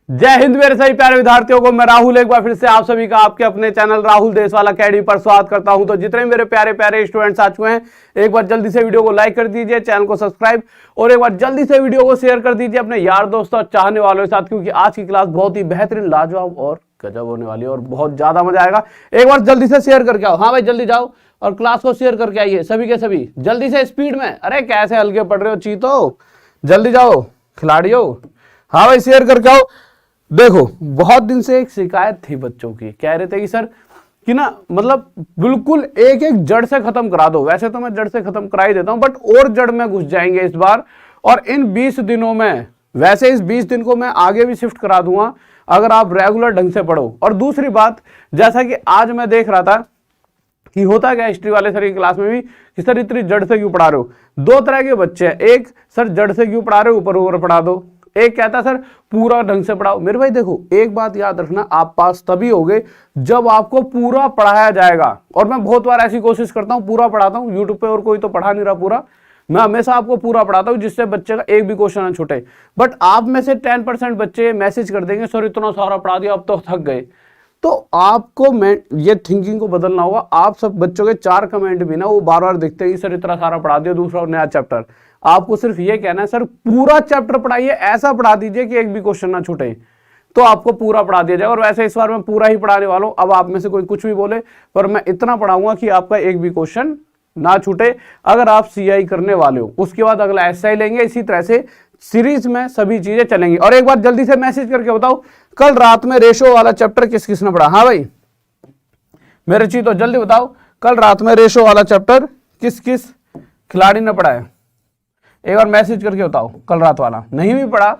जय हिंद मेरे सभी प्यारे विद्यार्थियों को। मैं राहुल एक बार फिर से आप सभी का आपके अपने चैनल राहुल देशवाल अकेडमी पर स्वागत करता हूं। तो जितने मेरे प्यारे प्यारे स्टूडेंट्स आ चुके हैं, एक बार जल्दी से वीडियो को लाइक कर दीजिए, चैनल को सब्सक्राइब और एक बार जल्दी से वीडियो को शेयर कर दीजिए अपने यार दोस्तों और चाहने वालों के साथ, क्योंकि आज की क्लास बहुत ही बेहतरीन, लाजवाब और गजब होने वाली है और बहुत ज्यादा मजा आएगा। एक बार जल्दी से शेयर करके आओ। हाँ भाई जल्दी जाओ और क्लास को शेयर करके आइए सभी के सभी, जल्दी से स्पीड में। अरे कैसे हल्के पड़ रहे हो चीतो, जल्दी जाओ खिलाड़ियों। हाँ भाई शेयर करके आओ। देखो बहुत दिन से एक शिकायत थी बच्चों की, कह रहे थे कि सर कि ना मतलब बिल्कुल एक एक जड़ से खत्म करा दो। वैसे तो मैं जड़ से खत्म करा ही देता हूं, बट और जड़ में घुस जाएंगे इस बार। और इन 20 दिनों में, वैसे इस 20 दिन को मैं आगे भी शिफ्ट करा दूंगा अगर आप रेगुलर ढंग से पढ़ो। और दूसरी बात, जैसा कि आज मैं देख रहा था कि होता क्या हिस्ट्री वाले सर की क्लास में भी कि सर इतनी जड़ से क्यों पढ़ा रहे हो। दो तरह के बच्चे हैं, एक सर जड़ से क्यों पढ़ा रहे हो, ऊपर ऊपर पढ़ा दो। एक कहता सर पूरा ढंग से पढ़ाओ। मेरे भाई देखो एक बात याद रखना, आप पास तभी होगे जब आपको पूरा पढ़ाया जाएगा। और मैं बहुत बार ऐसी कोशिश करता हूं, पूरा पढ़ाता हूं यूट्यूब पे, और कोई तो पढ़ा नहीं रहा पूरा, मैं हमेशा आपको पूरा पढ़ाता हूं जिससे बच्चे का एक भी क्वेश्चन ना छूटे। बट आप में से 10% बच्चे मैसेज कर देंगे सर इतना सारा पढ़ा दिया अब तो थक गए। तो आपको मैं ये थिंकिंग को बदलना होगा। आप सब बच्चों के 4 कमेंट भी ना वो बार बार दिखते हैं सर इतना सारा पढ़ा दिया, दूसरा नया चैप्टर। आपको सिर्फ ये कहना है सर पूरा चैप्टर पढ़ाइए, ऐसा पढ़ा दीजिए कि एक भी क्वेश्चन ना छूटे, तो आपको पूरा पढ़ा दिया जाएगा। और वैसे इस बार मैं पूरा ही पढ़ाने वाला हूं। अब आप में से कोई कुछ भी बोले, पर मैं इतना पढ़ाऊंगा कि आपका एक भी क्वेश्चन ना छूटे अगर आप सीआई करने वाले हो। उसके बाद अगला एसआई लेंगे। इसी तरह से सीरीज में सभी चीजें चलेंगी। और एक बार जल्दी से मैसेज करके बताओ कल रात में रेशो वाला चैप्टर किस किसने पढ़ा। हाँ भाई मेरे चीज तो जल्दी बताओ, कल रात में रेशो वाला चैप्टर किस किस खिलाड़ी ने पढ़ा है। एक बार मैसेज करके बताओ। कल रात वाला नहीं भी पढ़ा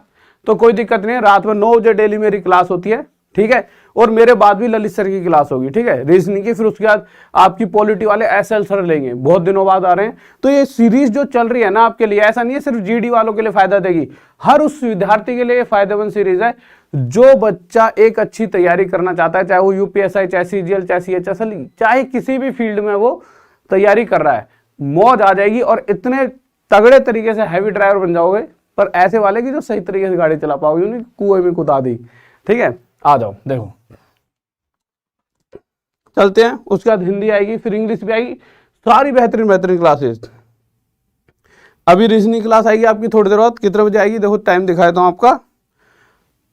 तो कोई दिक्कत नहीं है, रात में 9 बजे डेली मेरी क्लास होती है, ठीक है। और मेरे बाद भी ललित सर की क्लास होगी, ठीक है, रीजनिंग की। फिर उसके बाद आपकी पॉलिटी वाले एसएल सर लेंगे, बहुत दिनों बाद आ रहे हैं। तो ये सीरीज जो चल रही है ना आपके लिए, ऐसा नहीं है सिर्फ जीडी वालों के लिए फायदा देगी, हर उस विद्यार्थी के लिए फायदेमंद सीरीज है जो बच्चा एक अच्छी तैयारी करना चाहता है, चाहे वो यूपीएसआई, चाहे सीजीएल, चाहे सीएचएसएल, चाहे किसी भी फील्ड में वो तैयारी कर रहा है। मौज आ जाएगी और इतने तगड़े तरीके से हैवी ड्राइवर बन जाओगे, पर ऐसे वाले की जो सही तरीके से गाड़ी चला पाओगे, उन्हें कुएं में कुदा दी, ठीक है। आ जाओ देखो चलते हैं। उसके बाद हिंदी आएगी, फिर इंग्लिश भी आएगी, सारी बेहतरीन बेहतरीन क्लासेस। अभी रीजनिंग क्लास आएगी आपकी थोड़ी देर बाद। कितने बजे आएगी देखो, टाइम दिखाया था आपका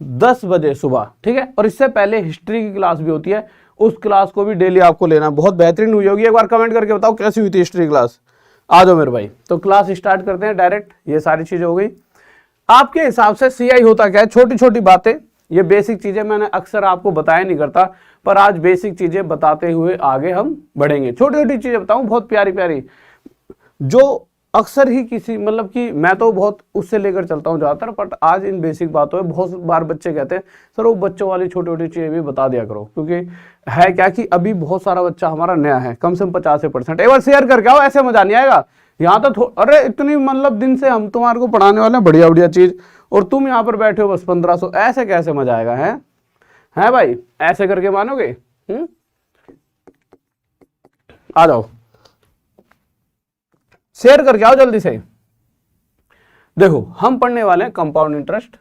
10 बजे सुबह, ठीक है। और इससे पहले हिस्ट्री की क्लास भी होती है, उस क्लास को भी डेली आपको लेना। बहुत बेहतरीन हुई होगी, एक बार कमेंट करके बताओ कैसी हुई थी हिस्ट्री क्लास। आ जाओ मेरे भाई, तो क्लास स्टार्ट करते हैं डायरेक्ट। ये सारी चीजें हो गई। आपके हिसाब से सीआई होता क्या है, छोटी छोटी बातें, ये बेसिक चीजें मैंने अक्सर आपको बताया नहीं करता, पर आज बेसिक चीजें बताते हुए आगे हम बढ़ेंगे। छोटी छोटी चीजें बताऊं बहुत प्यारी प्यारी, जो अक्सर ही किसी मतलब कि मैं तो बहुत उससे लेकर चलता हूं ज्यादातर, बट आज इन बेसिक बातों में बहुत बार बच्चे कहते हैं सर वो बच्चों वाली छोटी छोटी चीजें भी बता दिया करो, क्योंकि है क्या कि अभी बहुत सारा बच्चा हमारा नया है, कम से कम 50%। एक बार शेयर करके आओ, ऐसे मजा नहीं आएगा यहाँ तो। अरे इतनी मतलब दिन से हम तुम्हारे को पढ़ाने वाले हैं बढ़िया बढ़िया चीज, और तुम यहाँ पर बैठे हो बस 1500, ऐसे कैसे मजा आएगा। है भाई, ऐसे करके मानोगे? आ जाओ शेयर करके आओ जल्दी से। देखो हम पढ़ने वाले हैं कंपाउंड इंटरेस्ट।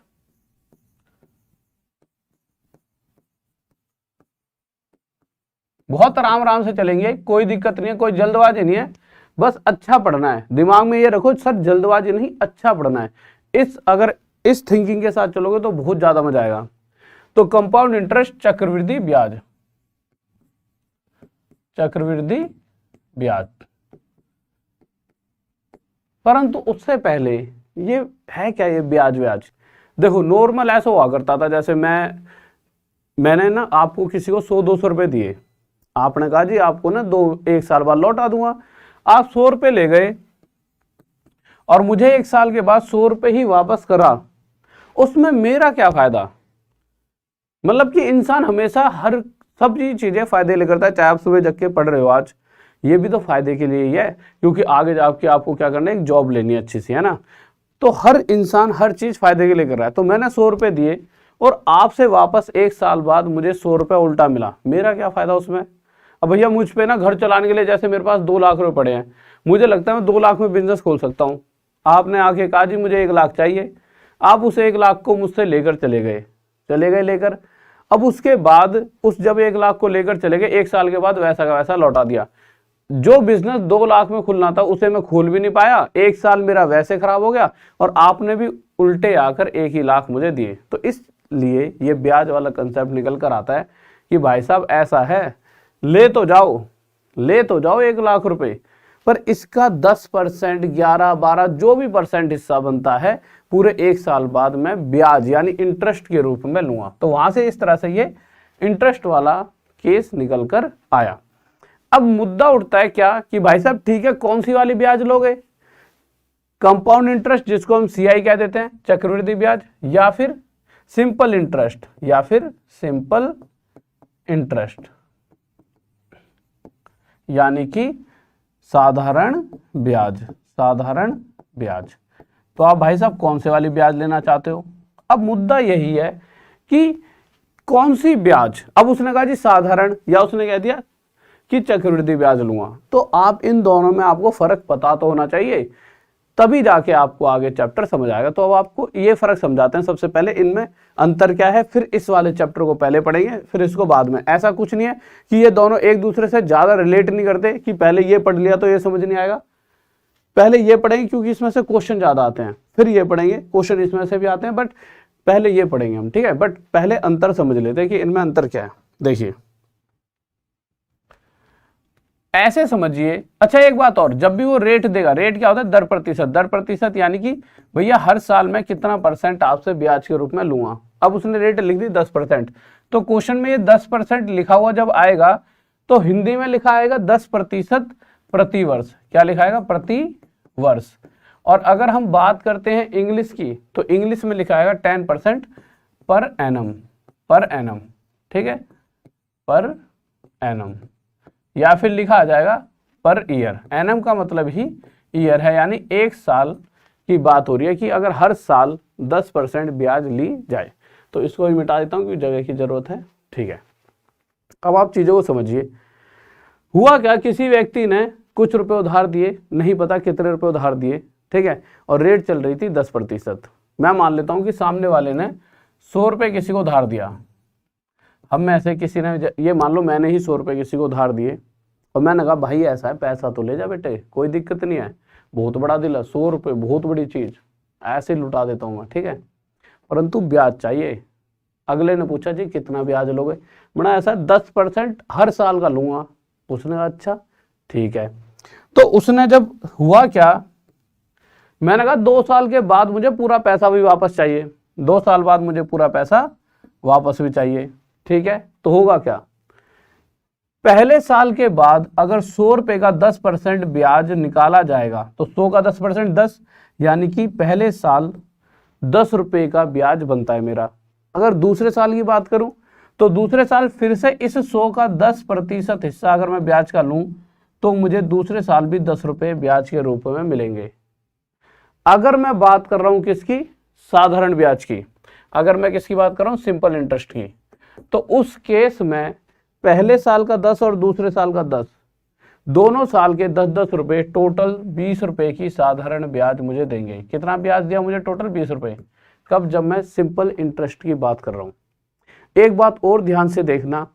बहुत आराम आराम से चलेंगे, कोई दिक्कत नहीं है, कोई जल्दबाजी नहीं है, बस अच्छा पढ़ना है। दिमाग में ये रखो सर जल्दबाजी नहीं, अच्छा पढ़ना है। अगर इस थिंकिंग के साथ चलोगे तो बहुत ज्यादा मजा आएगा। तो कंपाउंड इंटरेस्ट, चक्रवृद्धि ब्याज, चक्रवृद्धि ब्याज। परंतु उससे पहले ये है क्या, ये ब्याज व्याज। देखो नॉर्मल ऐसा हुआ करता था, जैसे मैंने ना आपको किसी को 100-200 रुपए दिए, आपने कहा जी आपको ना 1 साल बाद लौटा दूंगा। आप 100 रुपए ले गए और मुझे 1 साल के बाद 100 रुपए ही वापस करा, उसमें मेरा क्या फायदा। मतलब कि इंसान हमेशा हर सब चीजें फायदे लेकर करता है। चाहे आप सुबह जग के पढ़ रहे हो आज, ये भी तो फायदे के लिए ही है, क्योंकि आगे जाके आपको क्या करना है, एक जॉब लेनी है अच्छी सी, है ना। तो हर इंसान हर चीज फायदे के लिए कर रहा है। तो मैंने 100 रुपए दिए और आपसे वापस 1 साल बाद मुझे 100 रुपए उल्टा मिला, मेरा क्या फायदा उसमें। अब भैया मुझ पे ना घर चलाने के लिए, जैसे मेरे पास 2 लाख रुपए पड़े हैं, मुझे लगता है मैं 2 लाख में बिजनेस खोल सकता हूँ। आपने आके कहा जी मुझे 1 लाख चाहिए, आप उस 1 लाख को मुझसे लेकर चले गए, चले गए लेकर। अब उसके बाद उस जब 1 लाख को लेकर चले गए, 1 साल के बाद वैसा का वैसा लौटा दिया। जो बिजनेस 2 लाख में खुलना था उसे मैं खोल भी नहीं पाया, 1 साल मेरा वैसे खराब हो गया और आपने भी उल्टे आकर 1 ही लाख मुझे दिए। तो इसलिए ये ब्याज वाला कंसेप्ट निकल कर आता है कि भाई साहब ऐसा है, ले तो जाओ 1 लाख रुपए, पर इसका 10%, 11, 12 जो भी परसेंट हिस्सा बनता है पूरे 1 साल बाद मैं ब्याज यानी इंटरेस्ट के रूप में लूंगा। तो वहां से इस तरह से ये इंटरेस्ट वाला केस निकल कर आया। अब मुद्दा उठता है क्या कि भाई साहब ठीक है, कौन सी वाली ब्याज लोगे, कंपाउंड इंटरेस्ट जिसको हम CI कह देते हैं, चक्रवृद्धि ब्याज, या फिर सिंपल इंटरेस्ट, या फिर सिंपल इंटरेस्ट यानी कि साधारण ब्याज, साधारण ब्याज। तो आप भाई साहब कौन से वाली ब्याज लेना चाहते हो? अब मुद्दा यही है कि कौन सी ब्याज। अब उसने कहा जी साधारण, या उसने कह दिया कि चक्रवृद्धि ब्याज लूंगा। तो आप इन दोनों में आपको फर्क पता तो होना चाहिए, तभी जाके आपको आगे चैप्टर समझ आएगा। तो अब आपको ये फर्क समझाते हैं। सबसे पहले इनमें अंतर क्या है, फिर इस वाले चैप्टर को पहले पढ़ेंगे, फिर इसको बाद में। ऐसा कुछ नहीं है कि ये दोनों एक दूसरे से ज्यादा रिलेट नहीं करते कि पहले ये पढ़ लिया तो ये समझ नहीं आएगा। पहले ये पढ़ेंगे क्योंकि इसमें से क्वेश्चन ज्यादा आते हैं, फिर ये पढ़ेंगे, क्वेश्चन इसमें से भी आते हैं, बट पहले ये पढ़ेंगे हम, ठीक है। बट पहले अंतर समझ लेते हैं कि इनमें अंतर क्या है। देखिए ऐसे समझिए। अच्छा एक बात और, जब भी वो रेट देगा, रेट क्या होता है, दर प्रतिशत, दर प्रतिशत यानी कि भैया हर साल मैं कितना % आपसे ब्याज के रूप में लूंगा। अब उसने रेट लिख दी 10%, तो क्वेश्चन में ये 10% लिखा हुआ जब आएगा तो हिंदी में लिखा आएगा 10% प्रति वर्ष। क्या लिखा आएगा, प्रति वर्ष। और अगर हम बात करते हैं इंग्लिश की, तो इंग्लिश में लिखा आएगा 10% पर एनम, पर एनम, ठीक है, पर एनम, या फिर लिखा आ जाएगा पर ईयर। एनम का मतलब ही ईयर है, यानी 1 साल की बात हो रही है कि अगर हर साल 10% ब्याज ली जाए। तो इसको भी मिटा देता हूं क्योंकि जगह की जरूरत है, ठीक है। अब आप चीजों को समझिए। हुआ क्या, किसी व्यक्ति ने कुछ रुपए उधार दिए, नहीं पता कितने रुपए उधार दिए, ठीक है, और रेट चल रही थी 10%। मैं मान लेता हूं कि सामने वाले ने 100 रुपए किसी को उधार दिया। हम में ऐसे किसी ने, ये मान लो मैंने ही 100 रुपए किसी को उधार दिए और मैंने कहा भाई ऐसा है, पैसा तो ले जा बेटे, कोई दिक्कत नहीं है, बहुत बड़ा दिल है, 100 रुपए बहुत बड़ी चीज, ऐसे लुटा देता हूँ मैं, ठीक है, परंतु ब्याज चाहिए। अगले ने पूछा जी कितना ब्याज लोगे, मैंने ऐसा 10% हर साल का लूंगा। उसने कहा अच्छा ठीक है। तो उसने जब हुआ क्या, मैंने कहा 2 साल के बाद मुझे पूरा पैसा भी वापस चाहिए, 2 साल बाद मुझे पूरा पैसा वापस भी चाहिए, ठीक है। तो होगा क्या, पहले साल के बाद अगर 100 रुपए का 10% ब्याज निकाला जाएगा तो 100 का 10% 10, यानी कि पहले साल 10 रुपए का ब्याज बनता है मेरा। अगर दूसरे साल की बात करूं तो दूसरे साल फिर से इस 100 का 10% हिस्सा अगर मैं ब्याज का लूं तो मुझे दूसरे साल भी 10 रुपए ब्याज के रूप में मिलेंगे। अगर मैं बात कर रहा हूं किसकी, साधारण ब्याज की, अगर मैं किसकी बात कर रहा हूं, सिंपल इंटरेस्ट की, तो उस केस में पहले साल का 10 और दूसरे साल का 10, दोनों साल के 10-10 रुपए, टोटल 20 रुपए की साधारण ब्याज मुझे देंगे। कितना ब्याज दिया मुझे, टोटल 20 रुपए। कब, जब मैं सिंपल इंटरेस्ट की बात कर रहा हूं। एक बात और ध्यान से देखना,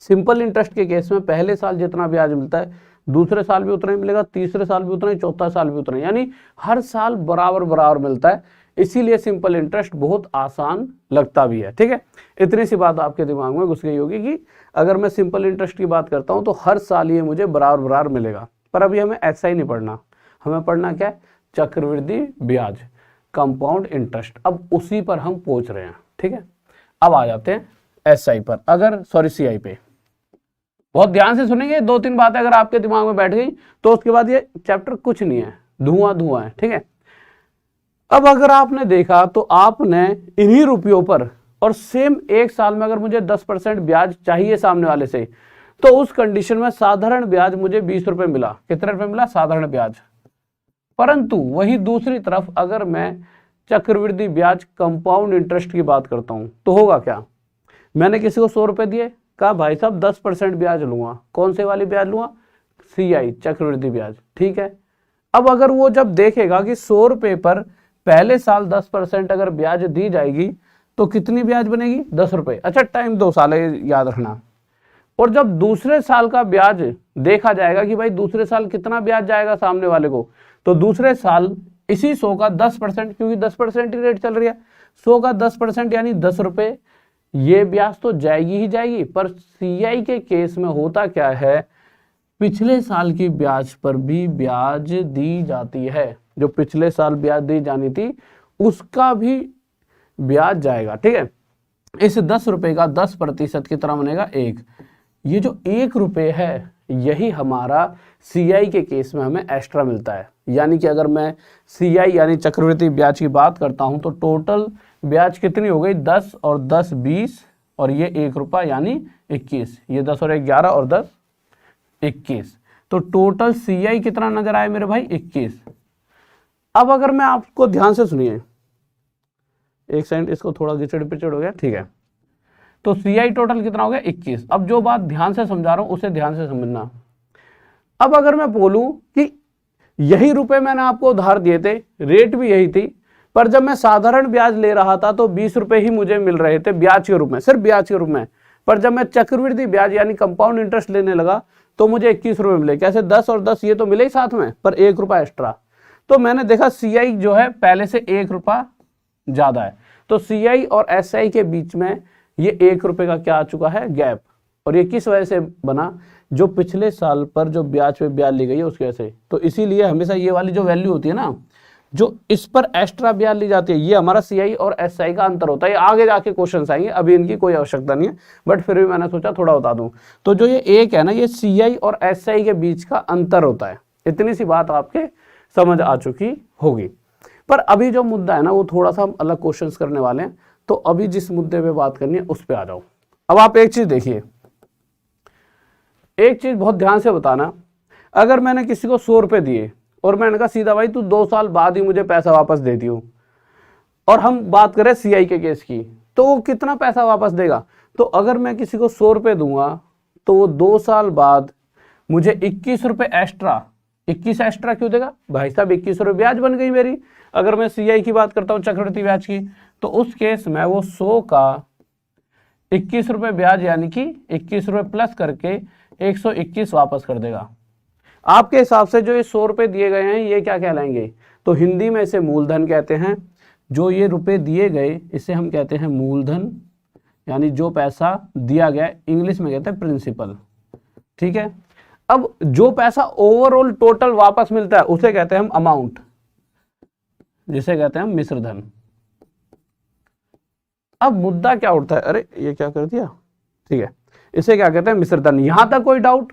सिंपल इंटरेस्ट के केस में पहले साल जितना ब्याज मिलता है दूसरे साल भी उतना ही मिलेगा, तीसरे साल भी उतना ही, चौथा साल भी उतना ही, यानी हर साल बराबर बराबर मिलता है। इसीलिए सिंपल इंटरेस्ट बहुत आसान लगता भी है, ठीक है। इतनी सी बात आपके दिमाग में घुस गई होगी कि अगर मैं सिंपल इंटरेस्ट की बात करता हूं तो हर साल ये मुझे बराबर बराबर मिलेगा। पर अभी हमें ऐसा ही नहीं पढ़ना, हमें पढ़ना क्या है, चक्रवृद्धि ब्याज, कंपाउंड इंटरेस्ट। अब उसी पर हम पहुंच रहे हैं, ठीक है। अब आ जाते हैं SI पर, अगर सॉरी CI पे। बहुत ध्यान से सुनेंगे, 2-3 बातें अगर आपके दिमाग में बैठ गई तो उसके बाद ये चैप्टर कुछ नहीं है, धुआं धुआं है, ठीक है। अब अगर आपने देखा तो आपने इन्हीं रुपयों पर, और सेम 1 साल में अगर मुझे 10% ब्याज चाहिए सामने वाले से, तो उस कंडीशन में साधारण ब्याज मुझे 20 रुपए मिला। कितने रुपए मिला, साधारण ब्याज। परंतु वही दूसरी तरफ अगर मैं चक्रवृद्धि ब्याज, कंपाउंड इंटरेस्ट की बात करता हूं तो होगा क्या, मैंने किसी को 100 रुपए दिए, कहा भाई साहब 10% ब्याज लूंगा। कौन से वाली ब्याज लूंगा, CI, चक्रवृद्धि ब्याज, ठीक है। अब अगर वो जब देखेगा कि 100 रुपए पर पहले साल 10% अगर ब्याज दी जाएगी तो कितनी ब्याज बनेगी? 10 रुपए। अच्छा, टाइम 2 साल है, याद रखना। और जब दूसरे साल का ब्याज देखा जाएगा कि भाई दूसरे साल कितना ब्याज जाएगा सामने वाले को, तो दूसरे साल इसी 100 का 10%, क्योंकि 10% ही रेट चल रही है, 100 का 10% यानी 10 रुपए, ये ब्याज तो जाएगी ही जाएगी। पर सीआई के केस में होता क्या है, पिछले साल की ब्याज पर भी ब्याज दी जाती है। जो पिछले साल ब्याज दी जानी थी उसका भी ब्याज जाएगा। ठीक है, इस 10 रुपए का 10% कितना बनेगा? 1। ये जो 1 रुपए है यही हमारा सीआई के केस में हमें एक्स्ट्रा मिलता है। यानी कि अगर मैं सीआई यानी चक्रवृद्धि ब्याज की बात करता हूं तो टोटल ब्याज कितनी हो गई? 10 और 10 20, और ये 1 रुपया यानी 21। ये 10 और 1 11 और 10 21। तो टोटल सीआई कितना नजर आया मेरे भाई? 21। अब अगर मैं आपको ध्यान से सुनिए, एक सेकंड, इसको थोड़ा गिचड़ पिचड़ हो गया। ठीक है, तो सीआई टोटल कितना हो गया? 21। अब जो बात ध्यान से समझा रहा हूं उसे ध्यान से समझना। अब अगर मैं बोलूं कि यही रुपए मैंने आपको उधार दिए थे, रेट भी यही थी, पर जब मैं साधारण ब्याज ले रहा था तो 20 रुपए ही मुझे मिल रहे थे ब्याज के रूप में, सिर्फ ब्याज के रूप में। पर जब मैं चक्रवृद्धि ब्याज यानी कंपाउंड इंटरेस्ट लेने लगा तो मुझे 21 रुपए मिले। कैसे? 10 और 10 ये तो मिले ही साथ में, पर 1 रुपया एक्स्ट्रा। तो मैंने देखा सीआई जो है पहले से 1 रुपया ज्यादा है, तो सीआई और एसआई के बीच में ये 1 रुपए का क्या आ चुका है? गैप। और ये किस वजह से बना? जो पिछले साल पर जो ब्याज पे ब्याज ली गई है उसकी वजह से। तो इसीलिए हमेशा ये वाली जो वैल्यू होती है ना, जो इस पर एक्स्ट्रा ब्याज ली जाती है, ये हमारा सीआई और एसआई का अंतर होता है। आगे जाके क्वेश्चन आएंगे, अभी इनकी कोई आवश्यकता नहीं है, बट फिर भी मैंने सोचा थोड़ा बता दूं। तो जो ये 1 है ना, ये सीआई और एसआई के बीच का अंतर होता है। इतनी सी बात आपके समझ आ चुकी होगी। पर अभी जो मुद्दा है ना, वो थोड़ा सा हम अलग क्वेश्चंस करने वाले हैं। तो अभी जिस मुद्दे पे बात करनी है उस पे आ जाओ। अब आप एक चीज देखिए, एक चीज बहुत ध्यान से बताना। अगर मैंने किसी को 100 रुपए दिए और मैंने कहा सीधा भाई तू 2 साल बाद ही मुझे पैसा वापस दे दियो, और हम बात करें सीआई के केस की, तो वो कितना पैसा वापस देगा? तो अगर मैं किसी को 100 रुपए दूंगा तो वो 2 साल बाद मुझे 21 रुपए एक्स्ट्रा, 21 एक्स्ट्रा क्यों देगा भाई साहब? 21 रुपए ब्याज बन गई मेरी। अगर मैं सीआई की बात करता हूं, चक्रवृद्धि ब्याज की, तो उस केस में वो 100 का 21 रुपए ब्याज यानी कि 21 रुपए प्लस करके 121 वापस कर देगा। आपके हिसाब से जो ये 100 रुपए दिए गए हैं ये क्या कहलाएंगे? तो हिंदी में इसे मूलधन कहते हैं। जो ये रुपए दिए गए इसे हम कहते हैं मूलधन, यानी जो पैसा दिया गया, इंग्लिश में कहते हैं प्रिंसिपल। ठीक है, अब जो पैसा ओवरऑल टोटल वापस मिलता है उसे कहते हैं हम अमाउंट, जिसे कहते हैं हम मिश्र धन। अब मुद्दा क्या उठता है? अरे ये क्या कर दिया? ठीक है, इसे क्या कहते हैं? मिश्र धन। यहां तक कोई डाउट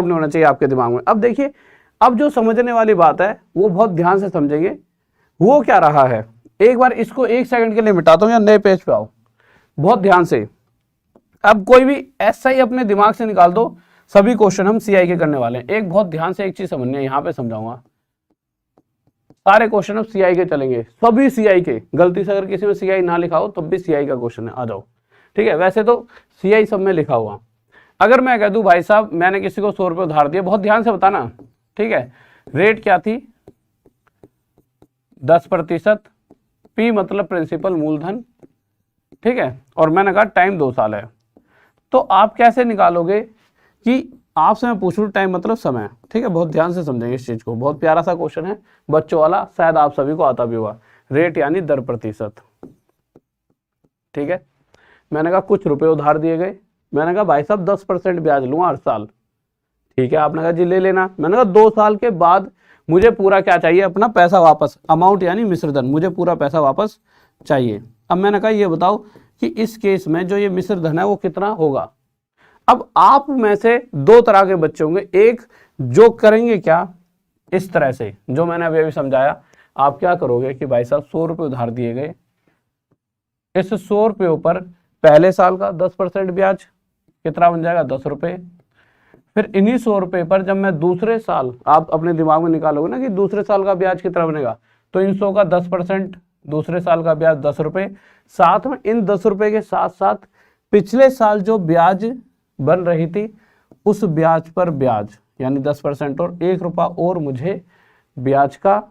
नहीं होना चाहिए आपके दिमाग में। अब देखिए, अब जो समझने वाली बात है वो बहुत ध्यान से समझेंगे। वो क्या रहा है, एक बार इसको 1 सेकंड के लिए मिटाता हूं या नए पेज पे आओ, बहुत ध्यान से। अब कोई भी एसआई अपने दिमाग से निकाल दो, सभी क्वेश्चन हम सीआई के करने वाले हैं। एक बहुत ध्यान से एक चीज समझनी है, यहां पे समझाऊंगा। सारे क्वेश्चन अब सीआई के चलेंगे, सभी सीआई के। गलती से अगर किसी में सीआई ना लिखा हो तब भी सीआई का क्वेश्चन है, आ जाओ। ठीक है, वैसे तो सीआई सब में लिखा हुआ। अगर मैं कह दूं भाई साहब मैंने किसी को 100 रुपए उधार दिया, बहुत ध्यान से बताना। ठीक है, रेट क्या थी? 10%, पी मतलब प्रिंसिपल मूलधन। ठीक है, और मैंने कहा टाइम 2 साल है। तो आप कैसे निकालोगे कि आपसे मैं पूछ लूं टाइम मतलब समय। ठीक है, बहुत ध्यान से समझेंगे इस चीज को। बहुत प्यारा सा क्वेश्चन है, बच्चों वाला, शायद आप सभी को आता भी होगा। रेट यानी दर प्रतिशत। ठीक है, मैंने कहा कुछ रुपए उधार दिए गए, मैंने कहा भाई साहब 10% ब्याज लूंगा हर साल। ठीक है, आपने कहा जी ले लेना। मैंने कहा 2 साल के बाद मुझे पूरा क्या चाहिए? अपना पैसा वापस, अमाउंट यानी मिश्रधन, मुझे पूरा पैसा वापस चाहिए। अब मैंने कहा ये बताओ कि इस केस में जो ये मिश्रधन है वो कितना होगा? अब आप में से 2 तरह के बच्चे होंगे। एक जो करेंगे क्या, इस तरह से जो मैंने अभी समझाया। आप क्या करोगे कि भाई साहब 100 रुपए उधार दिए गए, इस 100 रुपये पर पहले साल का 10% ब्याज कितना बन जाएगा? 10 रुपए। फिर इन्हीं 100 रुपए पर जब मैं दूसरे साल, आप अपने दिमाग में निकालोगे ना कि दूसरे साल का ब्याज कितना बनेगा, तो इन 100 का 10%, दूसरे साल का ब्याज 10 रुपए। साथ में इन 10 रुपए के साथ साथ पिछले साल जो ब्याज बन रही थी उस ब्याज पर ब्याज यानी 10% और 1 रुपया और मुझे ब्याज का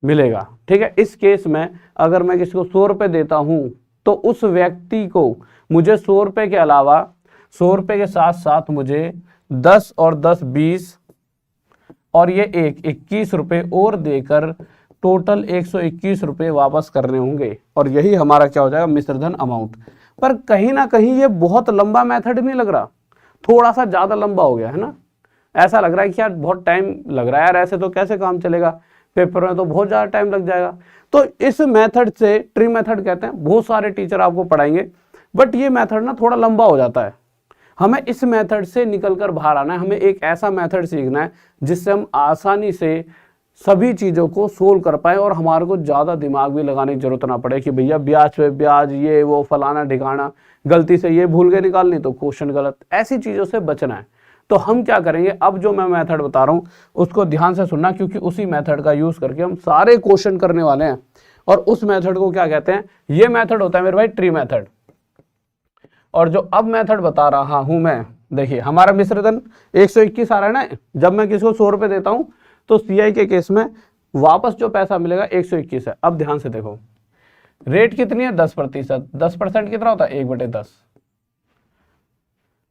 मिलेगा। ठीक है, इस केस में अगर मैं किसी को 100 रुपए देता हूं तो उस व्यक्ति को मुझे 100 रुपए के अलावा 100 रुपए के साथ साथ मुझे 10 और 10 20 और ये 21 रुपए और देकर टोटल 121 रुपए वापस करने होंगे, और यही हमारा क्या हो जाएगा, मिश्रधन अमाउंट। पर कहीं ना कहीं ये बहुत लंबा मेथड नहीं लग रहा, थोड़ा सा ज्यादा लंबा हो गया है ना। ऐसा लग रहा है कि यार बहुत टाइम लग रहा है यार, ऐसे तो कैसे काम चलेगा, पेपर में तो बहुत ज्यादा टाइम लग जाएगा। तो इस मेथड से, ट्री मेथड कहते हैं, बहुत सारे टीचर आपको पढ़ाएंगे, बट ये मेथड ना थोड़ा लंबा हो जाता है। हमें इस मेथड से निकलकर बाहर आना है, हमें एक ऐसा मेथड सीखना है जिससे हम आसानी से सभी चीज़ों को सोल्व कर पाए और हमारे को ज़्यादा दिमाग भी लगाने की जरूरत ना पड़े कि भैया ब्याज पे ब्याज, ये वो फलाना ठिकाना, गलती से ये भूल के निकालनी तो क्वेश्चन गलत, ऐसी चीज़ों से बचना है। तो हम क्या करेंगे, अब जो मैं मेथड बता रहा हूँ उसको ध्यान से सुनना, क्योंकि उसी मेथड का यूज़ करके हम सारे क्वेश्चन करने वाले हैं। और उस मेथड को क्या कहते हैं, ये मेथड होता है मेरे भाई ट्री मेथड। और जो अब मेथड बता रहा हूं मैं, देखिए हमारा मिश्रधन 121 आ रहा है ना, जब मैं किसी को 100 रुपए देता हूं तो सीआई के केस में वापस जो पैसा मिलेगा 121 है। अब ध्यान से देखो, रेट कितनी है, 10%। 10% कितना होता है, 1/10।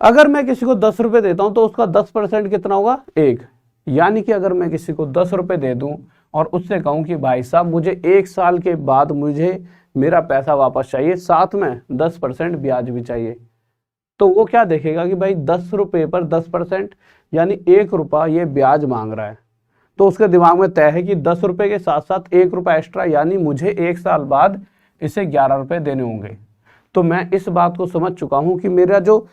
अगर मैं किसी को 10 रुपए देता हूं तो उसका 10% कितना होगा, 1। यानी कि अगर मैं किसी को 10 रुपए दे दूं और उससे कहूं कि भाई साहब मुझे 1 साल के बाद मुझे मेरा पैसा वापस चाहिए, साथ में 10% ब्याज भी चाहिए, तो वो क्या देखेगा कि भाई 10 रुपए पर 10% यानी 1 रुपया ये ब्याज मांग रहा है। तो उसके दिमाग में तय है कि 10 रुपए के साथ साथ 1 रुपया एक्स्ट्रा, यानी मुझे 1 साल बाद इसे 11 रुपए देने होंगे। तो मैं इस बात को समझ चुका हूं कि मेरा जो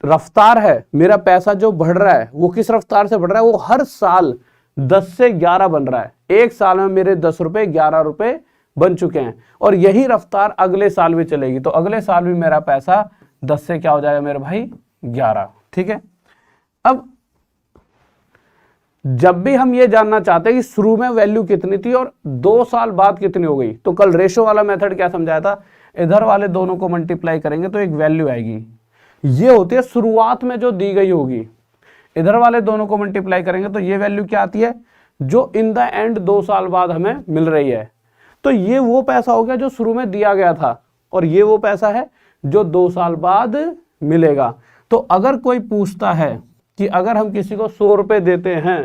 रफ्तार है, मेरा पैसा जो बढ़ रहा है वो किस रफ्तार से बढ़ रहा है, वो हर साल 10 से 11 बन रहा है। 1 साल में मेरे 10 रुपए 11 रुपए बन चुके हैं, और यही रफ्तार अगले साल भी चलेगी। तो अगले साल भी मेरा पैसा 10 से क्या हो जाएगा मेरे भाई, 11। ठीक है। अब जब भी हम ये जानना चाहते हैं कि शुरू में वैल्यू कितनी थी और 2 साल बाद कितनी हो गई, तो कल रेशो वाला मेथड क्या समझाया था, इधर वाले दोनों को मल्टीप्लाई करेंगे तो एक वैल्यू आएगी। ये होती है शुरुआत में जो दी गई होगी, इधर वाले दोनों को मल्टीप्लाई करेंगे तो ये वैल्यू क्या आती है, जो इन द एंड 2 साल बाद हमें मिल रही है। तो ये वो पैसा हो गया जो शुरू में दिया गया था, और ये वो पैसा है जो 2 साल बाद मिलेगा। तो अगर कोई पूछता है कि अगर हम किसी को 100 रुपए देते हैं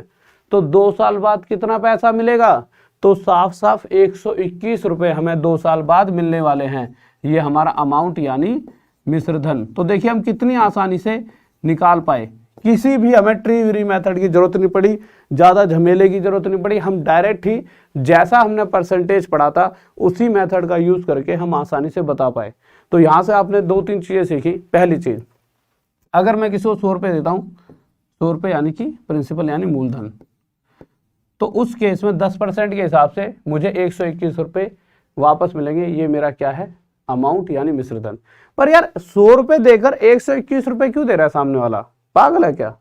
तो 2 साल बाद कितना पैसा मिलेगा, तो साफ साफ 121 रुपए हमें 2 साल बाद मिलने वाले हैं। ये हमारा अमाउंट यानी मिश्रधन। तो देखिए हम कितनी आसानी से निकाल पाए, किसी भी हमें ट्री वीरी मेथड की जरूरत नहीं पड़ी, ज़्यादा झमेले की जरूरत नहीं पड़ी। हम डायरेक्ट ही जैसा हमने परसेंटेज पढ़ा था उसी मेथड का यूज़ करके हम आसानी से बता पाए। तो यहाँ से आपने 2-3 चीज़ें सीखी। पहली चीज़, अगर मैं किसी को 100 रुपये देता हूँ, 100 रुपये यानी कि प्रिंसिपल यानी मूलधन, तो उस केस में 10% के हिसाब से मुझे 121 रुपये वापस मिलेंगे। ये मेरा क्या है, अमाउंट यानी मिश्रधन। पर यार 100 रुपये देकर 121 रुपये क्यों दे रहा है सामने वाला, पागल है क्या?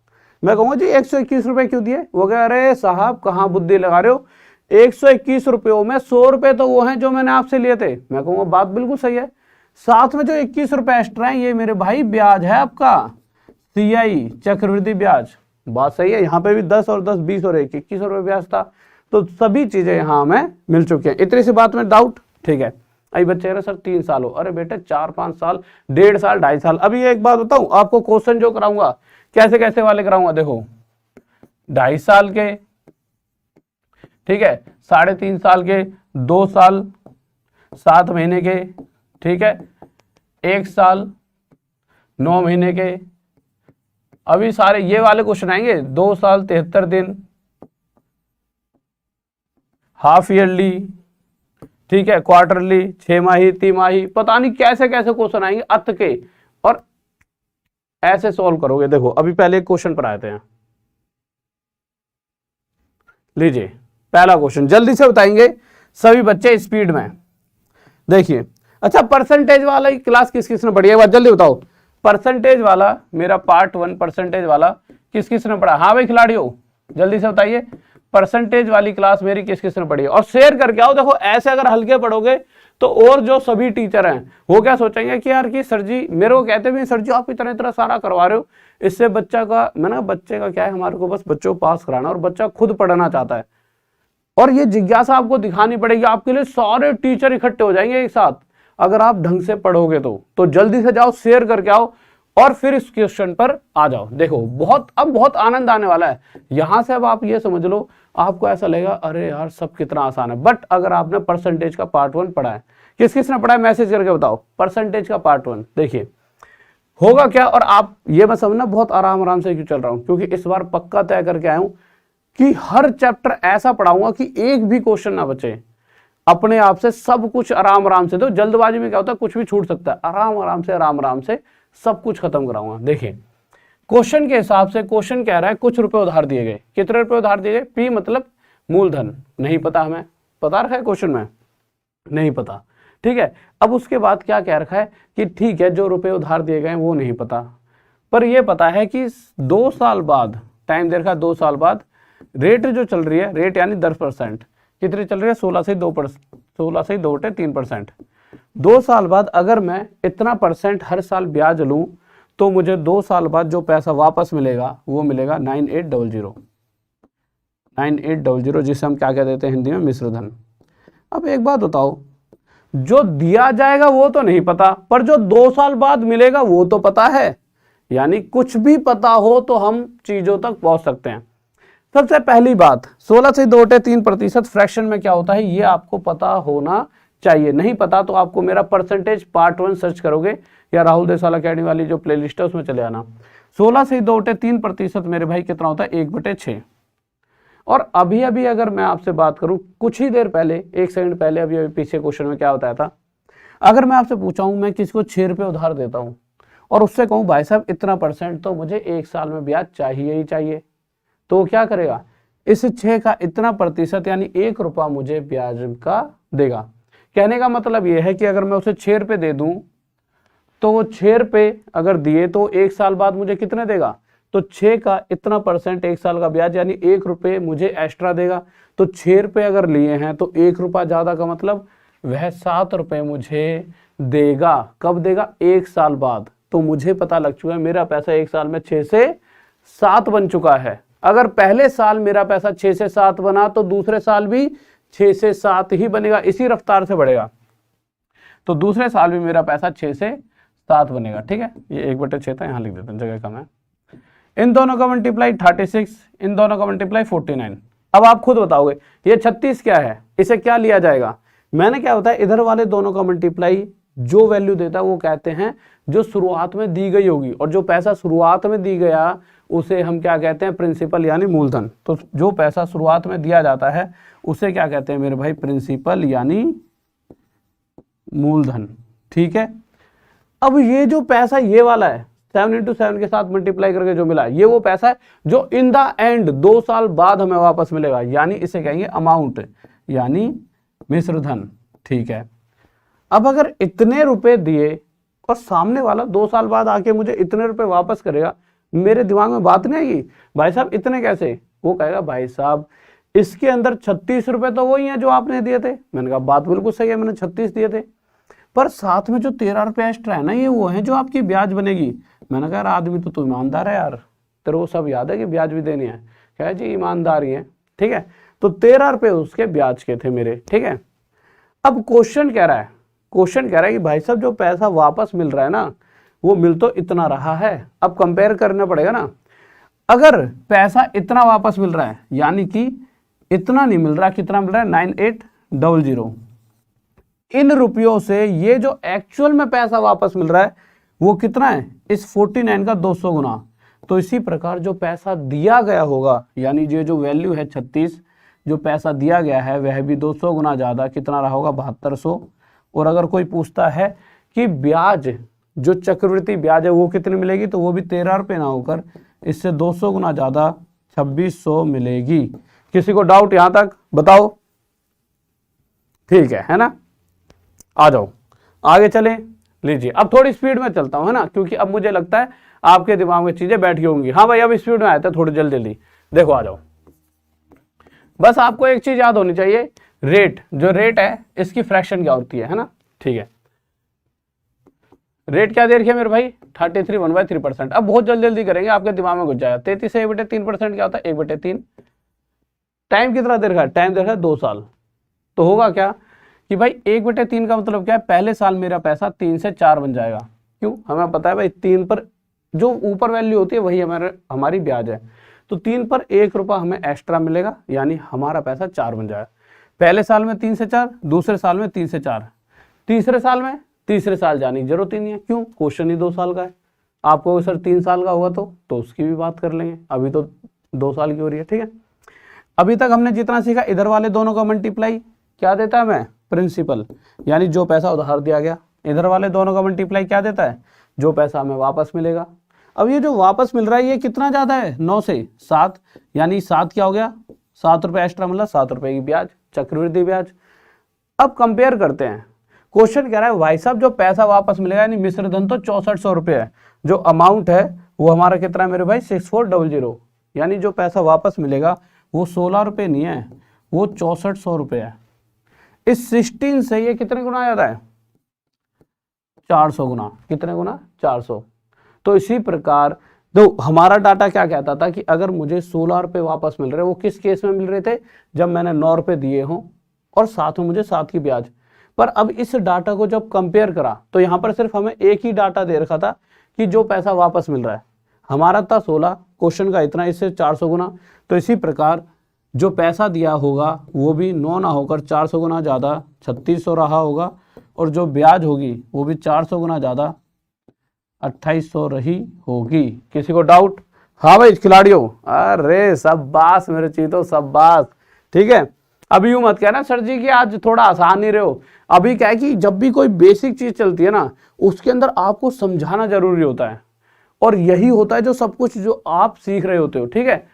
मैं कहूँगा जी 121 रुपये क्यों दिए? वो कह रहे साहब कहाँ बुद्धि लगा रहे हो, 121 रुपयों में 100 रुपये तो वो हैं जो मैंने आपसे लिए थे। मैं कहूँगा बात बिल्कुल सही है, साथ में जो 21 रुपये एक्स्ट्रा है ये मेरे भाई ब्याज है आपका, सीआई चक्रवृद्धि ब्याज। बात सही है, यहाँ पे भी 10 और 10 20 और 21 रुपये ब्याज था। तो सभी चीजें यहाँ हमें मिल चुकी हैं। इतनी सी बात में डाउट? ठीक है। अभी बच्चे कह रहे सर 3 साल हो, अरे बेटे 4-5 साल, 1.5 साल 2.5 साल। अभी एक बात बताऊं आपको, क्वेश्चन जो कराऊंगा कैसे कैसे वाले कराऊंगा, देखो 2.5 साल के, ठीक है, 3.5 साल के, 2 साल 7 महीने के, ठीक है, 1 साल 9 महीने के। अभी सारे ये वाले क्वेश्चन आएंगे, 2 साल 73 दिन, हाफ ईयरली, ठीक है, क्वार्टरली, 6 माही, तिमाही, पता नहीं कैसे कैसे क्वेश्चन आएंगे अत के, और ऐसे सॉल्व करोगे। देखो अभी पहले एक क्वेश्चन पर आते हैं, लीजिए पहला क्वेश्चन, जल्दी से बताएंगे सभी बच्चे स्पीड में। देखिए, अच्छा परसेंटेज वाला ही क्लास किस किस ने पढ़ी है, एक बार जल्दी बताओ। परसेंटेज वाला मेरा पार्ट 1 परसेंटेज वाला किस किस ने पढ़ा? हाँ भाई खिलाड़ियों जल्दी से बताइए, परसेंटेज वाली क्लास मेरी किस किस ने पढ़ी है, और शेयर करके आओ। देखो ऐसे अगर हल्के पढ़ोगे तो और जो सभी टीचर हैं वो क्या सोचेंगे कि यार कि सर जी, मेरे को कहते भी सर जी आप इतना इतना सारा करवा रहे हो, इससे बच्चा का, मैंने बच्चे का क्या है, हमारे को बस बच्चों को पास कराना, और बच्चा खुद पढ़ना चाहता है। और ये जिज्ञासा आपको दिखानी पड़ेगी, आपके लिए सारे टीचर इकट्ठे हो जाएंगे एक साथ। अगर आप ढंग से पढ़ोगे तो जल्दी से जाओ, शेयर करके आओ और फिर इस क्वेश्चन पर आ जाओ। देखो बहुत आनंद आने वाला है यहां से। अब आप ये समझ लो, आपको ऐसा लगेगा अरे यार सब कितना आसान है, बट अगर आपने परसेंटेज का पार्ट 1 पढ़ा है, किस किस ने पढ़ा है मैसेज करके बताओ। परसेंटेज का पार्ट 1 देखिए होगा क्या। और आप ये मैं समझना बहुत आराम से क्यों चल रहा हूं, क्योंकि इस बार पक्का तय करके आया हूं कि हर चैप्टर ऐसा पढ़ाऊंगा कि एक भी क्वेश्चन ना बचे। अपने आप से सब कुछ आराम से, तो जल्दबाजी में क्या होता है कुछ भी छूट सकता है। आराम से सब कुछ खत्म कराऊंगा। देखिए क्वेश्चन के हिसाब से क्वेश्चन कह रहा है कुछ रुपए उधार दिए गए। कितने रुपए उधार दिए गए? पी मतलब मूलधन, नहीं पता हमें, पता रखा है क्वेश्चन में नहीं पता, ठीक है। अब उसके बाद क्या कह रखा है कि ठीक है जो रुपए उधार दिए गए वो नहीं पता, पर यह पता है कि 2 साल बाद, टाइम दे रखा है 2 साल बाद, रेट जो चल रही है, रेट यानी 10%, कितनी चल रही है 16 से 2.3%। 2 साल बाद अगर मैं इतना % हर साल ब्याज लूं तो मुझे 2 साल बाद जो पैसा वापस मिलेगा वो मिलेगा 9800, जिसे हम क्या कह देते हैं हिंदी में मिश्रधन। अब एक बात बताओ, जो दिया जाएगा वो तो नहीं पता, पर जो 2 साल बाद मिलेगा वो तो पता है। यानी कुछ भी पता हो तो हम चीजों तक पहुंच सकते हैं। सबसे पहली बात 16 से 2.3% फ्रैक्शन में क्या होता है ये आपको पता होना चाहिए। नहीं पता तो आपको मेरा परसेंटेज पार्ट 1 सर्च करोगे या राहुल देसवाल अकेडमी वाली जो प्लेलिस्ट है उसमें चले आना। 16 से 2.3% मेरे भाई कितना होता है 1/6। और अभी अगर मैं आपसे बात करूं कुछ ही देर पहले, 1 सेकंड पहले, अभी पीछे क्वेश्चन में क्या बताया था, अगर मैं आपसे पूछा हूं मैं किसी को 6 रुपए उधार देता हूं और उससे कहूं भाई साहब इतना % तो मुझे 1 साल में ब्याज चाहिए ही चाहिए, तो क्या करेगा इस 6 का इतना % यानी 1 रुपया मुझे ब्याज का देगा। कहने का मतलब यह है कि अगर मैं उसे 6 रुपए दे दूं तो वो 6 रुपए अगर दिए तो 1 साल बाद मुझे कितने देगा, तो 6 का इतना % 1 साल का ब्याज यानी 1 रुपए मुझे एक्स्ट्रा देगा। तो 6 रुपए अगर लिए हैं तो 1 रुपया ज्यादा का मतलब वह 7 रुपए मुझे देगा। कब देगा? 1 साल बाद। तो मुझे पता लग चुका है मेरा पैसा 1 साल में 6 से 7 बन चुका है। अगर पहले साल मेरा पैसा 6 से 7 बना तो दूसरे साल भी 6 से 7 ही बनेगा, इसी रफ्तार से बढ़ेगा। तो दूसरे साल भी मेरा पैसा 6 से 7 बनेगा, ठीक है। ये 1/6 था, यहां लिख देते हैं, जगह कम है। इन दोनों का मल्टीप्लाई 36, इन दोनों का मल्टीप्लाई 49। अब आप खुद बताओगे ये 36 क्या है, इसे क्या लिया जाएगा। मैंने क्या बताया, इधर वाले दोनों का मल्टीप्लाई जो वैल्यू देता है वो कहते हैं जो शुरुआत में दी गई होगी, और जो पैसा शुरुआत में दी गया उसे हम क्या कहते हैं, प्रिंसिपल यानी मूलधन। तो जो पैसा शुरुआत में दिया जाता है उसे क्या कहते हैं मेरे भाई, प्रिंसिपल यानी मूलधन, ठीक है। अब ये जो पैसा ये वाला है 7 × 7 के साथ मल्टीप्लाई करके जो मिला, ये वो पैसा है जो इन द एंड 2 साल बाद हमें वापस मिलेगा, यानी इसे कहेंगे अमाउंट यानी मिश्रधन, ठीक है। अब अगर इतने रुपए दिए और सामने वाला 2 साल बाद आके मुझे इतने रुपए वापस करेगा, मेरे दिमाग में बात नहीं आएगी भाई साहब इतने कैसे। वो कहेगा भाई साहब इसके अंदर 36 रुपए तो वही है जो आपने दिए थे। मैंने कहा बात बिल्कुल सही है, मैंने 36 दिए थे, पर साथ में जो 13 रुपए एक्स्ट्रा है ना, ये वो है जो आपकी ब्याज बनेगी। मैंने कहा आदमी तो तू ईमानदार है यार, तेरे को सब याद है कि ब्याज भी देनी है। कहा जी ईमानदारी है, ठीक है। तो 13 रुपए उसके ब्याज के थे मेरे, ठीक है। अब क्वेश्चन कह रहा है कि भाई साहब जो पैसा वापस मिल रहा है ना वो मिल तो इतना रहा है। अब कंपेयर करना पड़ेगा ना, अगर पैसा इतना वापस मिल रहा है यानी कि इतना नहीं मिल रहा, कितना मिल रहा है 9800, इन रुपयों से ये जो एक्चुअल में पैसा वापस मिल रहा है वो कितना है, इस 49 का 200 गुना। तो इसी प्रकार जो पैसा दिया गया होगा यानी ये जो वैल्यू है 36, जो पैसा दिया गया है वह भी 200 गुना ज्यादा, कितना रहा होगा 7200। और अगर कोई पूछता है कि ब्याज जो चक्रवृद्धि ब्याज है वो कितनी मिलेगी, तो वो भी 13 रुपए ना होकर इससे 200 गुना ज्यादा 2600 मिलेगी। किसी को डाउट यहां तक बताओ? ठीक है ना, आ जाओ आगे चलें। लीजिए अब थोड़ी स्पीड में चलता हूं, है ना, क्योंकि अब मुझे लगता है आपके दिमाग में चीजें बैठ गई होंगी। हाँ भाई अब स्पीड में आए थे, थोड़ी जल्दी। देखो आ जाओ, बस आपको एक चीज याद होनी चाहिए, रेट, जो रेट है इसकी फ्रैक्शन क्या होती है ना, ठीक है। रेट क्या दे रखी है मेरे भाई 33 1/3%। अब बहुत जल्दी करेंगे, आपके दिमाग में घुस जाएगा। 33 से 1/3% क्या होता है 1/3। टाइम कितना दे रखा है, टाइम दे रखा है 2 साल। तो होगा क्या कि भाई 1/3 का मतलब क्या है, पहले साल मेरा पैसा 3 से 4 बन जाएगा। क्यों, हमें पता है भाई 3 पर जो ऊपर वैल्यू होती है वही हमारी ब्याज है, तो 3 पर 1 रुपया हमें एक्स्ट्रा मिलेगा, यानी हमारा पैसा 4 बन जाएगा। पहले साल में 3 से 4, दूसरे साल में 3 से 4, तीसरे साल जाने की जरूरत ही नहीं है। क्यों, क्वेश्चन ही 2 साल का है। आपको सर 3 साल का हुआ तो उसकी भी बात कर लेंगे, अभी तो 2 साल की हो रही है। ठीक है, अभी तक हमने जितना सीखा, इधर वाले दोनों का मल्टीप्लाई क्या देता है हमें, प्रिंसिपल, यानी जो पैसा उधार दिया गया। इधर वाले दोनों का मल्टीप्लाई क्या देता है, जो पैसा हमें वापस मिलेगा। अब ये जो वापस मिल रहा है ये कितना ज्यादा है, 9 से 7, यानी 7 क्या हो गया, 7 रुपए एक्स्ट्रा मिला, 7 रुपए की ब्याज, चक्रवृद्धि ब्याज। अब कंपेयर करते हैं, क्वेश्चन कह रहा है भाई साहब जो पैसा वापस मिलेगा यानी मिश्र धन तो 6400 रुपये है, जो अमाउंट है वो हमारा कितना है मेरे भाई 6400, यानी जो पैसा वापस मिलेगा वो 16 रुपये नहीं है, वो 6400 रुपये है। इस 16 से ये कितने गुना ज्यादा है, 400 गुना। कितने गुना, 400। तो इसी प्रकार तो हमारा डाटा क्या कहता था कि अगर मुझे 16 रुपये वापस मिल रहे, वो किस केस में मिल रहे थे, जब मैंने 9 रुपये दिए हों और साथ में मुझे 7 की ब्याज। पर अब इस डाटा को जब कंपेयर करा तो यहाँ पर सिर्फ हमें एक ही डाटा दे रखा था कि जो पैसा वापस मिल रहा है, हमारा था 16, क्वेश्चन का इतना, इससे 400 गुना। तो इसी प्रकार जो पैसा दिया होगा वो भी 9 ना होकर 400 गुना ज़्यादा 3600 रहा होगा, और जो ब्याज होगी वो भी 400 गुना ज़्यादा 2800 रही होगी। किसी को डाउट? हाँ भाई खिलाड़ियों, अरे सब बास मेरे चीतों, सब बास। ठीक है, अभी यूं मत कहना सर जी कि आज थोड़ा आसान नहीं रहे हो। अभी क्या है कि जब भी कोई बेसिक चीज चलती है ना, उसके अंदर आपको समझाना जरूरी होता है, और यही होता है जो सब कुछ जो आप सीख रहे होते हो। ठीक है,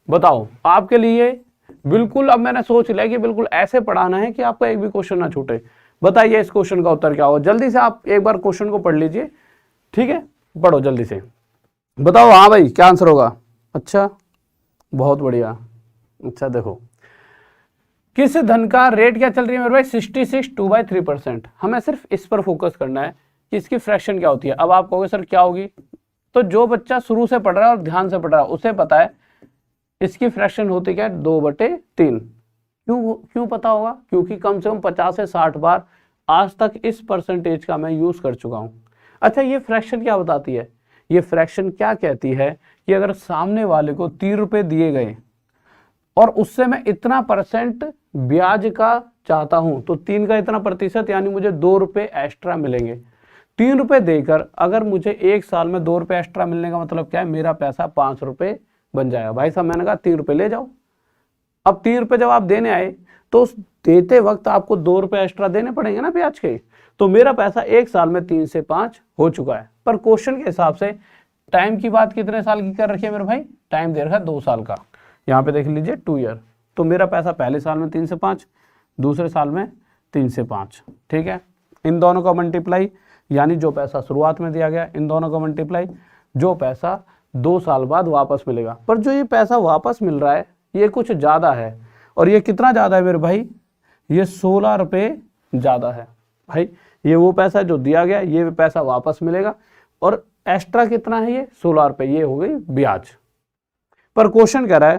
बताओ आपके लिए बिल्कुल अब मैंने सोच लिया कि बिल्कुल ऐसे पढ़ाना है कि आपका एक भी क्वेश्चन ना छूटे। बताइए इस क्वेश्चन का उत्तर क्या होगा, जल्दी से आप एक बार क्वेश्चन को पढ़ लीजिए। ठीक है, पढ़ो जल्दी से, बताओ हाँ भाई क्या आंसर होगा। अच्छा बहुत बढ़िया। अच्छा देखो, किस धन का रेट क्या चल रही है मेरे भाई, 66 2/3%। हमें सिर्फ इस पर फोकस करना है कि इसकी फ्रैक्शन क्या होती है। अब आप कहोगे सर क्या होगी, तो जो बच्चा शुरू से पढ़ रहा है और ध्यान से पढ़ रहा है उसे पता है इसकी फ्रैक्शन होती क्या है, 2/3। क्यों पता होगा, क्योंकि कम से कम 50 से 60 बार आज तक इस परसेंटेज का मैं यूज कर चुका हूं। अच्छा ये फ्रैक्शन क्या बताती है, ये फ्रैक्शन क्या कहती है कि अगर सामने वाले को 3 रुपए दिए गए और उससे मैं इतना परसेंट ब्याज का चाहता हूं, तो 3 का इतना प्रतिशत यानी मुझे 2 रुपए एक्स्ट्रा मिलेंगे। 3 रुपए देकर अगर मुझे 1 साल में 2 रुपए एक्स्ट्रा मिलने का मतलब क्या है, मेरा पैसा 5 रुपए बन जाएगा। भाई साहब मैंने कहा 3 रुपए ले जाओ। अब 3 रुपए जब आप देने आए तो देते वक्त आपको 2 रुपए एक्स्ट्रा देने पड़ेंगे ना ब्याज के, तो मेरा पैसा 1 साल में 3 से 5 हो चुका है। पर क्वेश्चन के हिसाब से टाइम की बात कितने साल की कर रखी है मेरे भाई, टाइम दे रखा है 2 साल का। यहाँ पे देख लीजिए 2 ईयर, तो मेरा पैसा पहले साल में 3 से 5, दूसरे साल में 3 से 5। ठीक है, इन दोनों का मल्टीप्लाई यानी जो पैसा शुरुआत में दिया गया, इन दोनों का मल्टीप्लाई जो पैसा 2 साल बाद वापस मिलेगा। पर जो ये पैसा वापस मिल रहा है ये कुछ ज़्यादा है, और ये कितना ज़्यादा है मेरे भाई, ये 16 रुपये ज़्यादा है। भाई ये वो पैसा जो दिया गया, ये पैसा वापस मिलेगा, और एक्स्ट्रा कितना है ये 16 रुपये, ये हो गई ब्याज। पर क्वेश्चन कह रहा है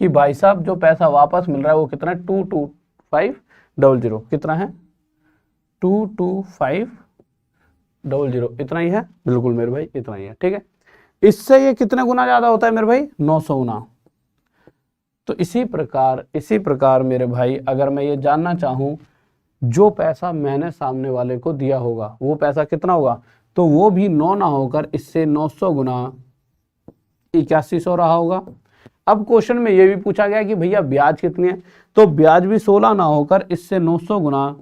कि भाई साहब जो पैसा वापस मिल रहा है वो कितना है, 22500। कितना है, 22500, इतना ही है, बिल्कुल मेरे भाई इतना ही है। ठीक है, इससे ये कितने गुना ज्यादा होता है मेरे भाई, 900 गुना। तो इसी प्रकार मेरे भाई अगर मैं ये जानना चाहूं जो पैसा मैंने सामने वाले को दिया होगा वो पैसा कितना होगा, तो वो भी 9 ना होकर इससे 900 गुना 8100 रहा होगा। अब क्वेश्चन में ये भी पूछा गया कि भैया ब्याज कितनी है, तो ब्याज भी 16 ना होकर इससे 900 गुना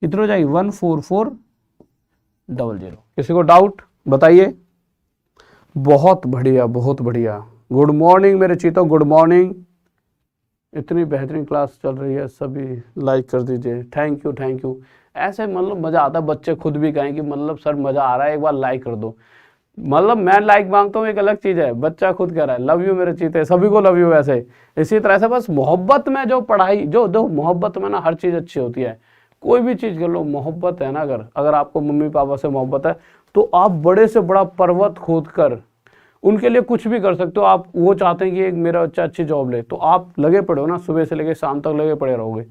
कितनी हो जाएगी, 14400। किसी को डाउट बताइए। बहुत बढ़िया बहुत बढ़िया, गुड मॉर्निंग मेरे चीतों, गुड मॉर्निंग। इतनी बेहतरीन क्लास चल रही है, सभी लाइक कर दीजिए। Thank you thank you. ऐसे मतलब मज़ा आता है, बच्चे खुद भी कहें कि मतलब सर मज़ा आ रहा है, एक बार लाइक कर दो। मतलब मैं लाइक मांगता हूँ एक अलग चीज़ है, बच्चा खुद कह रहा है लव यू मेरे चीते, सभी को लव यू। वैसे इसी तरह से बस मोहब्बत में जो पढ़ाई जो मोहब्बत में ना हर चीज़ अच्छी होती है। कोई भी चीज़ कर लो, मोहब्बत है ना, अगर आपको मम्मी पापा से मोहब्बत है तो आप बड़े से बड़ा पर्वत खोद कर उनके लिए कुछ भी कर सकते हो। आप वो चाहते हैं कि एक मेरा बच्चा अच्छी जॉब ले, तो आप लगे पड़े हो ना, सुबह से लेकर शाम तक लगे पड़े रहोगे।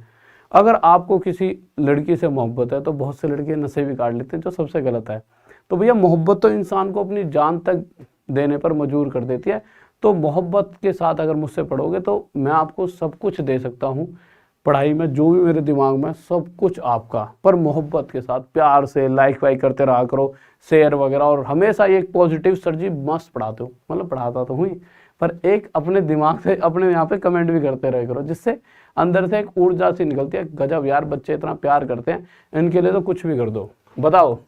अगर आपको किसी लड़की से मोहब्बत है तो बहुत से लड़के नशे भी काट लेते हैं, जो सबसे गलत है। तो भैया मोहब्बत तो इंसान को अपनी जान तक देने पर मजबूर कर देती है। तो मोहब्बत के साथ अगर मुझसे पढ़ोगे तो मैं आपको सब कुछ दे सकता हूँ, पढ़ाई में जो भी मेरे दिमाग में सब कुछ आपका, पर मोहब्बत के साथ प्यार से लाइक वाइक करते रहा करो, शेयर वगैरह, और हमेशा एक पॉजिटिव। सर जी मस्त पढ़ाते हो, मतलब पढ़ाता तो हुई, पर एक अपने दिमाग से अपने यहाँ पे कमेंट भी करते रहे करो, जिससे अंदर से एक ऊर्जा सी निकलती है। गजब यार, बच्चे इतना प्यार करते हैं, इनके लिए तो कुछ भी कर दो। बताओ,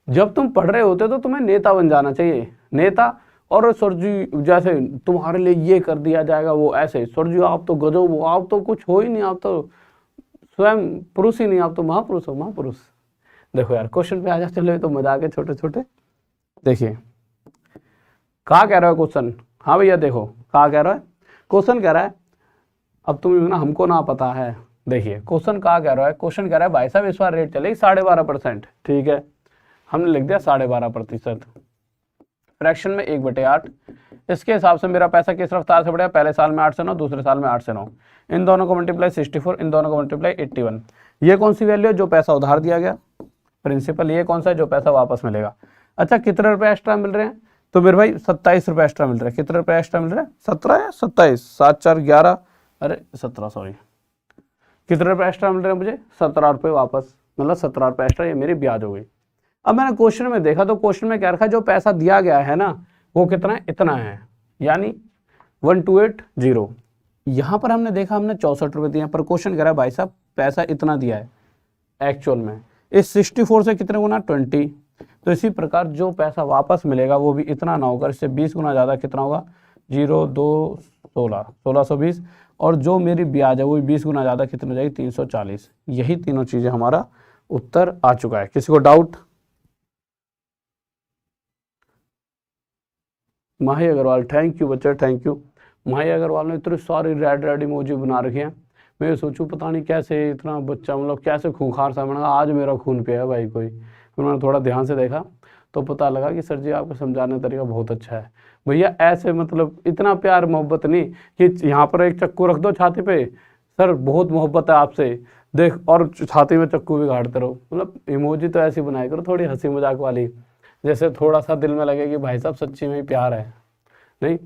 जब तुम पढ़ रहे होते तो तुम्हें नेता बन जाना चाहिए, नेता। और सर जी जैसे तुम्हारे लिए ये कर दिया जाएगा, वो ऐसे, सर जी आप तो गजब हो, आप तो कुछ हो ही नहीं, आप तो स्वयं पुरुष ही नहीं, आप तो महापुरुष हो, महापुरुष। देखो यार क्वेश्चन पे आ जा, चलो तो मजाक है छोटे छोटे। देखिए कहा कह रहा है क्वेश्चन, हाँ भैया देखो कहा कह रहा है क्वेश्चन, कह रहा है अब तुम ना हमको ना पता है। देखिए क्वेश्चन कहा कह रहा है, क्वेश्चन कह रहा है भाई साहब इस बार रेट चलेगी 12.5%, ठीक है, हमने लिख दिया 12.5%, फ्रैक्शन में 1/8। इसके हिसाब से मेरा पैसा किस रफ्तार से बढ़ेगा, पहले साल में 8 से 9, दूसरे साल में 8 से 9, इन दोनों को मल्टीप्लाई 64, इन दोनों को मल्टीप्लाई 81। ये कौन सी वैल्यू है, जो पैसा उधार दिया गया प्रिंसिपल, ये कौन सा है, जो पैसा वापस मिलेगा। अच्छा कितने रुपए एक्स्ट्रा मिल रहे हैं, तो मेरे भाई 27 रुपए एक्स्ट्रा मिल रहे हैं। कितने रुपए एक्स्ट्रा मिल रहे हैं, 17 या 27, 7 4 11, अरे 17 सॉरी, कितने रुपए एक्स्ट्रा मिल रहे हैं मुझे, 17 रुपए वापस, मतलब 17 रुपए एक्स्ट्रा, ये मेरी ब्याज हो गई। अब मैंने क्वेश्चन में देखा तो क्वेश्चन में क्या रखा है, जो पैसा दिया गया है ना वो कितना है, इतना है, यानी 1280। यहाँ पर हमने देखा हमने 64 रुपये दिए, पर क्वेश्चन कह रहा है भाई साहब पैसा इतना दिया है एक्चुअल में, इस 64 से कितने गुना, 20। तो इसी प्रकार जो पैसा वापस मिलेगा वो भी इतना ना होकर इससे 20 गुना ज़्यादा, कितना होगा, 0 2 16, 1620, और जो मेरी ब्याज है वो भी 20 गुना ज़्यादा, कितनी हो जाएगी, 340। यही तीनों चीज़ें हमारा उत्तर आ चुका है। किसी को doubt? Mahi Agarwal, thank you बच्चे, थैंक यू। माही अग्रवाल ने इतनी सारी रेड इमोजी बना रखी हैं, मैं सोचूं पता नहीं कैसे इतना बच्चा, मतलब कैसे खूंखार सा बना, आज मेरा खून पिया है भाई कोई। उन्होंने थोड़ा ध्यान से देखा तो पता लगा कि सर जी आपका समझाने का तरीका बहुत अच्छा है भैया, ऐसे मतलब इतना प्यार मोहब्बत नहीं कि यहाँ पर एक चक्कू रख दो छाती पे, सर बहुत मोहब्बत है आपसे देख, और छाती में चक्कू भी गाड़ते रहो। मतलब इमोजी तो ऐसी बनाया करो थोड़ी हंसी मजाक वाली, जैसे थोड़ा सा दिल में लगे कि भाई साहब सच्ची में ही प्यार है। नहीं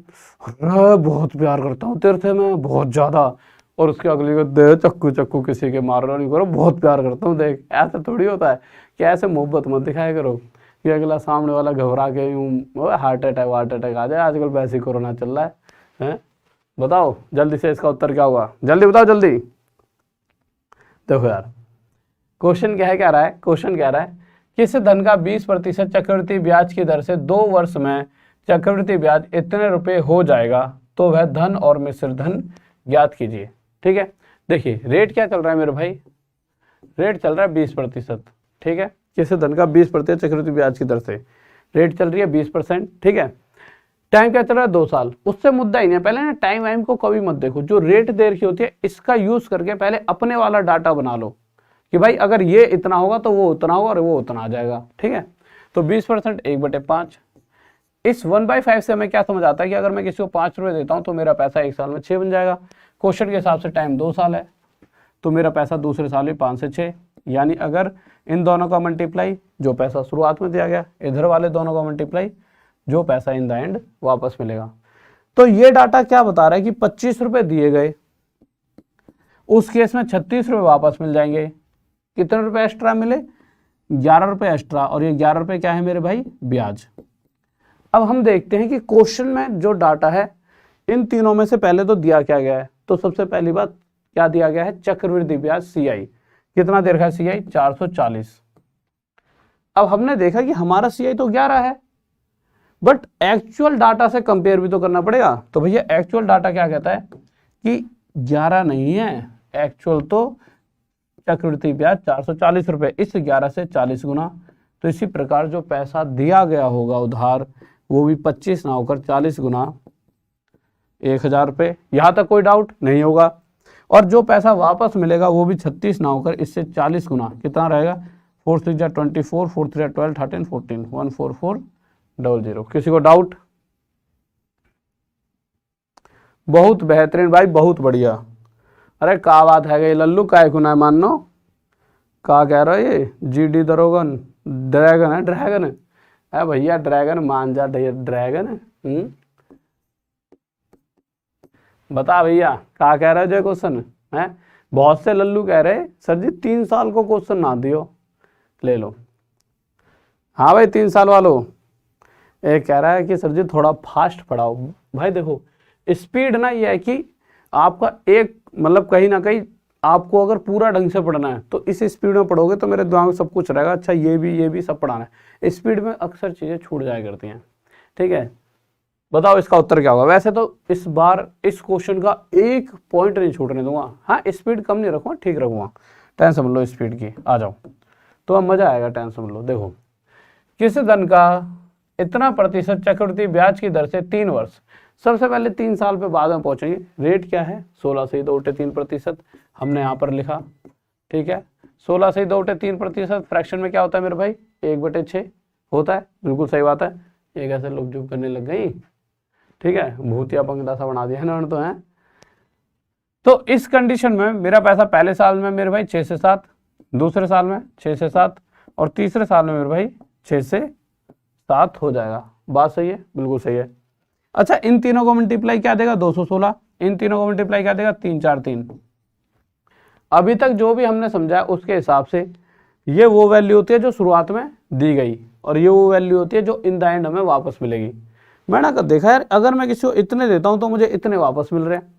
बहुत प्यार करता हूँ तेरे से मैं बहुत ज़्यादा, और उसके अगली को दे चक्कू चक्कू किसी के मारना नहीं करो, बहुत प्यार करता हूँ देख, ऐसा थोड़ी होता है कि ऐसे मोहब्बत मत दिखाया करो कि अगला सामने वाला घबरा के यूँ हार्ट अटैक आ जाए। आजकल वैसे ही कोरोना चल रहा है। बताओ जल्दी से इसका उत्तर क्या होगा, जल्दी बताओ जल्दी। देखो यार क्वेश्चन क्या है, कह रहा है, क्वेश्चन कह रहा है किस धन का 20% चक्रवृद्धि ब्याज की दर से 2 वर्ष में चक्रवृद्धि ब्याज इतने रुपए हो जाएगा, तो वह धन और मिश्र धन ज्ञात कीजिए। ठीक है, देखिए रेट क्या चल रहा है मेरे भाई, रेट चल रहा है 20%। ठीक है, किसी धन का 20% चक्रवृद्धि ब्याज की दर से रेट चल रही है 20%। ठीक है, टाइम क्या चल रहा है, 2 साल। उससे मुद्दा ही नहीं है, पहले ना टाइम वाइम को कभी मत देखो, जो रेट देर की होती है इसका यूज करके पहले अपने वाला डाटा बना लो कि भाई अगर ये इतना होगा तो वो उतना होगा और वो उतना आ जाएगा। ठीक है, तो 20% 1/5। इस 1/5 से हमें क्या समझ आता है कि अगर मैं किसी को 5 रुपये देता हूँ तो मेरा पैसा 1 साल में 6 बन जाएगा। क्वेश्चन के हिसाब से टाइम 2 साल है, तो मेरा पैसा दूसरे साल में 5 से 6, यानी अगर इन दोनों का मल्टीप्लाई, जो पैसा शुरुआत में दिया गया, इधर वाले दोनों का मल्टीप्लाई, जो पैसा इन द एंड वापस मिलेगा। तो ये डाटा क्या बता रहा है कि 25 रुपये दिए गए, उस केस में 36 रुपये वापस मिल जाएंगे। कितने रुपए एक्स्ट्रा मिले, 11 रुपये एक्स्ट्रा, और ये 11 रुपये क्या है मेरे भाई, ब्याज। अब हम देखते हैं कि क्वेश्चन में जो डाटा है इन तीनों में से पहले तो दिया क्या गया है, तो सबसे पहली बात क्या दिया गया है, चक्रवृद्धि ब्याज CI। कितना दे रखा है CI, 440। अब हमने देखा कि हमारा CI तो 11 है, बट एक्चुअल डाटा से कंपेयर भी तो करना पड़ेगा। तो भैया एक्चुअल डाटा क्या कहता है कि 11 नहीं है, एक्चुअल तो चक्रवृद्धि ब्याज 440 रुपये, इस 11 से 40 गुना। तो इसी प्रकार जो पैसा दिया गया होगा उधार, वो भी 25 ना होकर 40 गुना 1000 रुपये। यहाँ तक कोई डाउट नहीं होगा। और जो पैसा वापस मिलेगा वो भी 36 ना होकर इससे 40 गुना, कितना रहेगा, 4 3 जा 24, 4 3 12, 13 14, 14400। किसी को डाउट? बहुत बेहतरीन भाई, बहुत बढ़िया। अरे का बात है गई लल्लू, काय खुना है मानो, का कह रहा है ये जीडी दरोगन, ड्रैगन है ड्रैगन है भैया, ड्रैगन मान जा ड्रैगन है। बता भैया का कह रहे हो जो क्वेश्चन है। बहुत से लल्लू कह रहे सर जी 3 साल को क्वेश्चन ना दियो, ले लो। हाँ भाई 3 साल वालों, एक कह रहा है कि सर जी थोड़ा फास्ट पढ़ाओ। भाई देखो स्पीड ना ये है कि आपका एक मतलब कहीं ना कहीं आपको अगर पूरा ढंग से पढ़ना है तो इस स्पीड में पढ़ोगे तो मेरे दिमाग में सब कुछ रहेगा, अच्छा ये भी सब पढ़ाना है। स्पीड में अक्सर चीज़ें छूट जाया करती हैं, ठीक है। बताओ इसका उत्तर क्या होगा। वैसे तो इस बार इस क्वेश्चन का एक पॉइंट नहीं छूटने दूंगा, हाँ स्पीड कम नहीं रखूंगा, ठीक रखूंगा, टेंशन मत लो स्पीड की, आ जाओ तो अब मजा आएगा, टेंशन मत लो। देखो किस धन का इतना प्रतिशत चक्रवृद्धि ब्याज की दर से 3 वर्ष, सबसे पहले 3 साल पे बाद में पहुंचेंगे। रेट क्या है 16 से 2/3%, हमने यहाँ पर लिखा, ठीक है। 16 से 2/3% फ्रैक्शन में क्या होता है मेरे भाई 1/6 होता है, बिल्कुल सही बात है। एक ऐसे लोग जो करने लग गई, ठीक है, भूतिया पंखा सा बना दिया इन्होंने तो है। तो इस कंडीशन में मेरा पैसा पहले साल में मेरे भाई 6 से 7, दूसरे साल में 6 से 7 और तीसरे साल में मेरे भाई 6 से 7 हो जाएगा। बात सही है, बिल्कुल सही है। अच्छा इन तीनों को मल्टीप्लाई क्या देगा 216, इन तीनों को मल्टीप्लाई क्या देगा 3 4 3। अभी तक जो भी हमने समझा उसके हिसाब से ये वो वैल्यू होती है जो शुरुआत में दी गई और ये वो वैल्यू होती है जो इन द एंड हमें वापस मिलेगी। मैंने देखा यार अगर मैं किसी को इतने देता हूं तो मुझे इतने वापस मिल रहे हैं,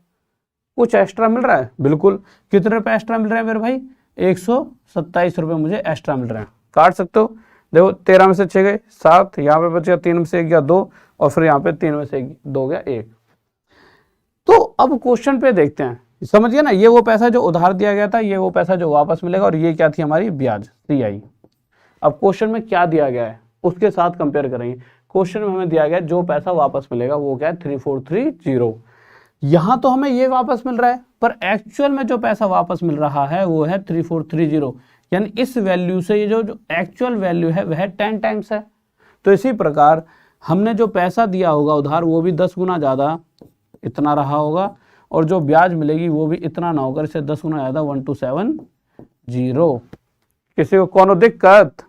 कुछ एक्स्ट्रा मिल रहा है, बिल्कुल। कितने रुपए एक्स्ट्रा मिल रहे हैं मेरे भाई 127 रुपये मुझे एक्स्ट्रा मिल रहे हैं। काट सकते हो, देखो 13 में से 6 गए 7, यहाँ पे बच गया 3 में से 1 गया 2 और फिर यहाँ पे 3 में से 2 गया 1। तो अब क्वेश्चन पे देखते हैं, समझिए ना, ये वो पैसा जो उधार दिया गया था, ये वो पैसा जो वापस मिलेगा और ये क्या थी हमारी ब्याज CI। अब क्वेश्चन में क्या दिया गया है उसके साथ कंपेयर करेंगे। क्वेश्चन में हमें दिया गया जो पैसा वापस मिलेगा वो क्या है 3430। यहां तो हमें ये वापस मिल रहा है पर एक्चुअल में जो पैसा वापस मिल रहा है वो है 3430, यानी इस वैल्यू से ये जो एक्चुअल वैल्यू है वह 10 टाइम्स है। तो इसी प्रकार हमने जो पैसा दिया होगा उधार वो भी 10 गुना ज्यादा इतना रहा होगा और जो ब्याज मिलेगी वो भी इतना ना होकर इसे 10 गुना ज्यादा 1270। किसी को कौन दिक्कत?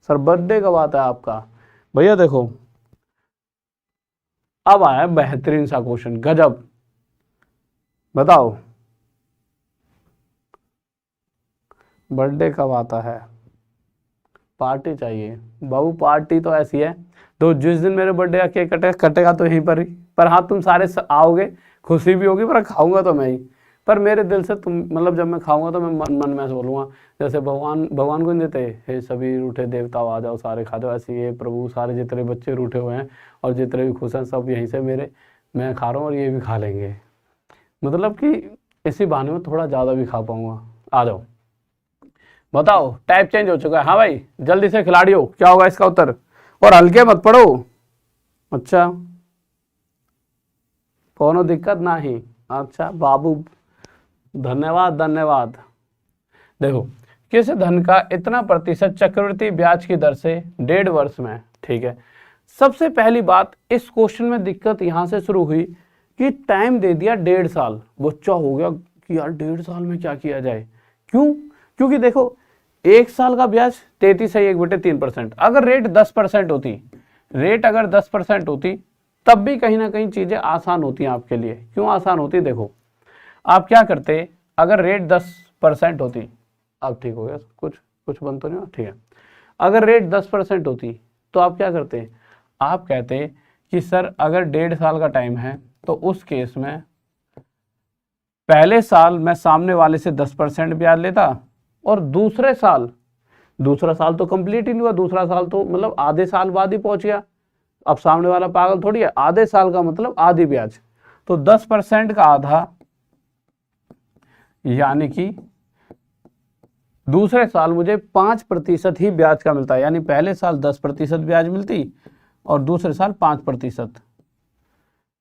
सर बर्थडे कब आता है आपका? भैया देखो अब आया बेहतरीन सा क्वेश्चन, गजब। बताओ बर्थडे कब आता है? पार्टी चाहिए बाबू, पार्टी तो ऐसी है तो जिस दिन मेरे बर्थडे का केक कटेगा तो यहीं पर ही, पर हाँ तुम सारे आओगे, खुशी भी होगी पर खाऊंगा तो मैं ही। पर मेरे दिल से तुम मतलब जब मैं खाऊंगा तो मैं मन में ऐसे बोलूँगा जैसे भगवान को नहीं देते हे सभी रूठे देवता आ जाओ सारे खा दो, ऐसे ये प्रभु सारे जितने बच्चे रूठे हुए हैं और जितने भी खुश हैं सब यहीं से मैं खा रहा हूँ और ये भी खा लेंगे, मतलब कि इसी बहाने में थोड़ा ज़्यादा भी खा पाऊंगा। आ जाओ बताओ, टाइप चेंज हो चुका है। हाँ भाई जल्दी से खिलाड़ियों क्या होगा इसका उत्तर, और हल्के मत पढ़ो। अच्छा कोनो दिक्कत नहीं, अच्छा बाबू धन्यवाद। देखो किस धन का इतना प्रतिशत चक्रवृद्धि ब्याज की दर से 1.5 वर्ष में, ठीक है। सबसे पहली बात इस क्वेश्चन में दिक्कत यहां से शुरू हुई कि टाइम दे दिया 1.5 साल। बच्चा हो गया कि यार 1.5 साल में क्या किया जाए, क्यों? क्योंकि देखो 1 साल का ब्याज 33 है 1/3%। अगर रेट 10% होती, रेट अगर 10% होती तब भी कहीं ना कहीं चीजें आसान होती हैं आपके लिए। क्यों आसान होती? देखो आप क्या करते, अगर रेट 10% होती, अब ठीक हो गया, कुछ बन तो नहीं हुआ, ठीक है। अगर रेट 10% होती तो आप क्या करते, आप कहते कि सर अगर 1.5 साल का टाइम है तो उस केस में पहले साल मैं सामने वाले से 10% ब्याज लेता और दूसरा साल तो कंप्लीट ही नहीं हुआ, दूसरा साल तो मतलब आधे साल बाद ही पहुंच गया। अब सामने वाला पागल थोड़ी है, आधे साल का मतलब आधी ब्याज, तो 10% का आधा यानी कि दूसरे साल मुझे 5% ही ब्याज का मिलता है, यानी पहले साल 10% ब्याज मिलती और दूसरे साल 5%।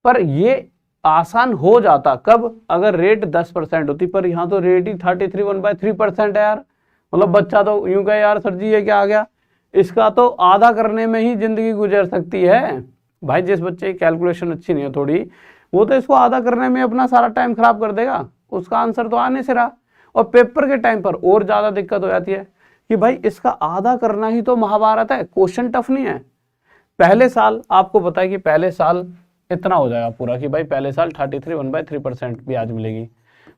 पर ये आसान हो जाता कब, अगर रेट 10% होती, पर यहाँ तो रेट ही 33.13% है यार। मतलब बच्चा तो यूं कहे यार सर जी ये क्या आ गया, इसका तो आधा करने में ही जिंदगी गुजर सकती है। भाई जिस बच्चे की कैलकुलेशन अच्छी नहीं है थोड़ी, वो तो इसको आधा करने में अपना सारा टाइम खराब कर देगा, उसका आंसर तो आने से रहा। और पेपर के टाइम पर और ज्यादा दिक्कत हो जाती है कि भाई इसका आधा करना ही तो महाभारत है, क्वेश्चन टफ नहीं है। पहले साल आपको पता है कि पहले साल इतना हो जाएगा पूरा कि भाई पहले साल 33 1/3% ब्याज मिलेगी,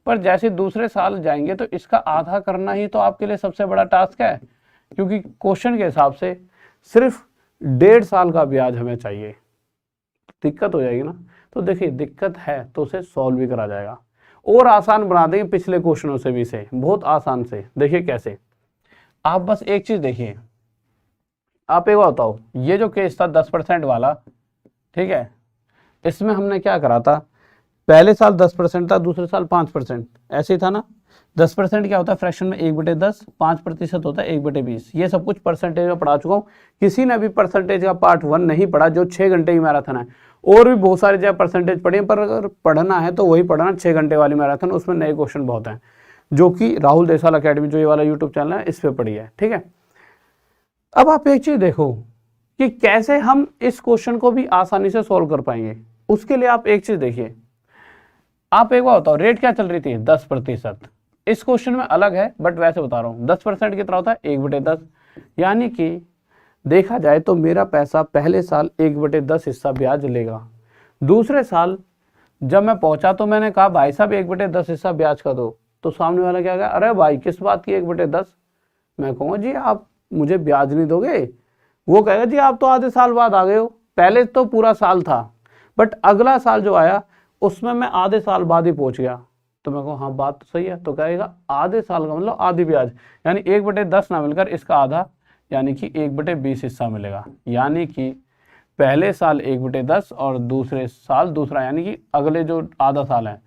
पर जैसे दूसरे साल जाएंगे तो इसका आधा करना ही तो आपके लिए सबसे बड़ा टास्क है, क्योंकि क्वेश्चन के हिसाब से सिर्फ 1.5 साल का ब्याज हमें चाहिए। दिक्कत हो जाएगी ना। तो देखिए दिक्कत है तो उसे सॉल्व भी करा जाएगा और आसान बना देंगे पिछले क्वेश्चनों से भी, से बहुत आसान से। देखिए कैसे, आप बस एक चीज देखिए, आप एक बात बताओ, ये जो केस था 10% वाला, ठीक है, इसमें हमने क्या करा था, पहले साल 10% था, दूसरे साल 5%, ऐसे ही था ना। 10% क्या होता है फ्रैक्शन में 1/10, 5% होता है 1/20। ये सब कुछ परसेंटेज में पढ़ा चुका हूँ। किसी ने भी परसेंटेज का पार्ट 1 नहीं पढ़ा जो 6 घंटे की मैराथन है, और भी बहुत सारी जगह परसेंटेज पढ़ी है, पर अगर पढ़ना है तो वही पढ़ना 6 घंटे वाली मैराथन, उसमें नए क्वेश्चन बहुत हैं, जो कि राहुल देसवाल अकेडमी जो ये वाला यूट्यूब चैनल है इस पर पढ़ी है, ठीक है। अब आप एक चीज देखो कि कैसे हम इस क्वेश्चन को भी आसानी से सोल्व कर पाएंगे। उसके लिए आप एक चीज देखिए, आप एक बार बताओ, रेट क्या चल रही थी 10%। इस क्वेश्चन में अलग है बट वैसे बता रहा हूं, 10% कितना होता है 1/10, यानी कि देखा जाए तो मेरा पैसा पहले साल 1/10 हिस्सा ब्याज लेगा। दूसरे साल जब मैं पहुंचा तो मैंने कहा भाई साहब 1/10 हिस्सा ब्याज का दो, तो सामने वाला क्या कहा, अरे भाई किस बात की 1/10। मैं कहूँगा जी आप मुझे ब्याज नहीं दोगे। वो कहेगा जी आप तो आधे साल बाद आ गए हो, पहले तो पूरा साल था बट अगला साल जो आया उसमें मैं आधे साल बाद ही पहुंच गया। तो मैं कहूँ हाँ बात तो सही है। तो कहेगा आधे साल का मतलब आधी ब्याज, यानी 1/10 ना मिलकर इसका आधा, यानी कि 1/20 हिस्सा मिलेगा। यानी कि पहले साल 1/10 और दूसरे साल दूसरा, यानी कि अगले जो आधा साल है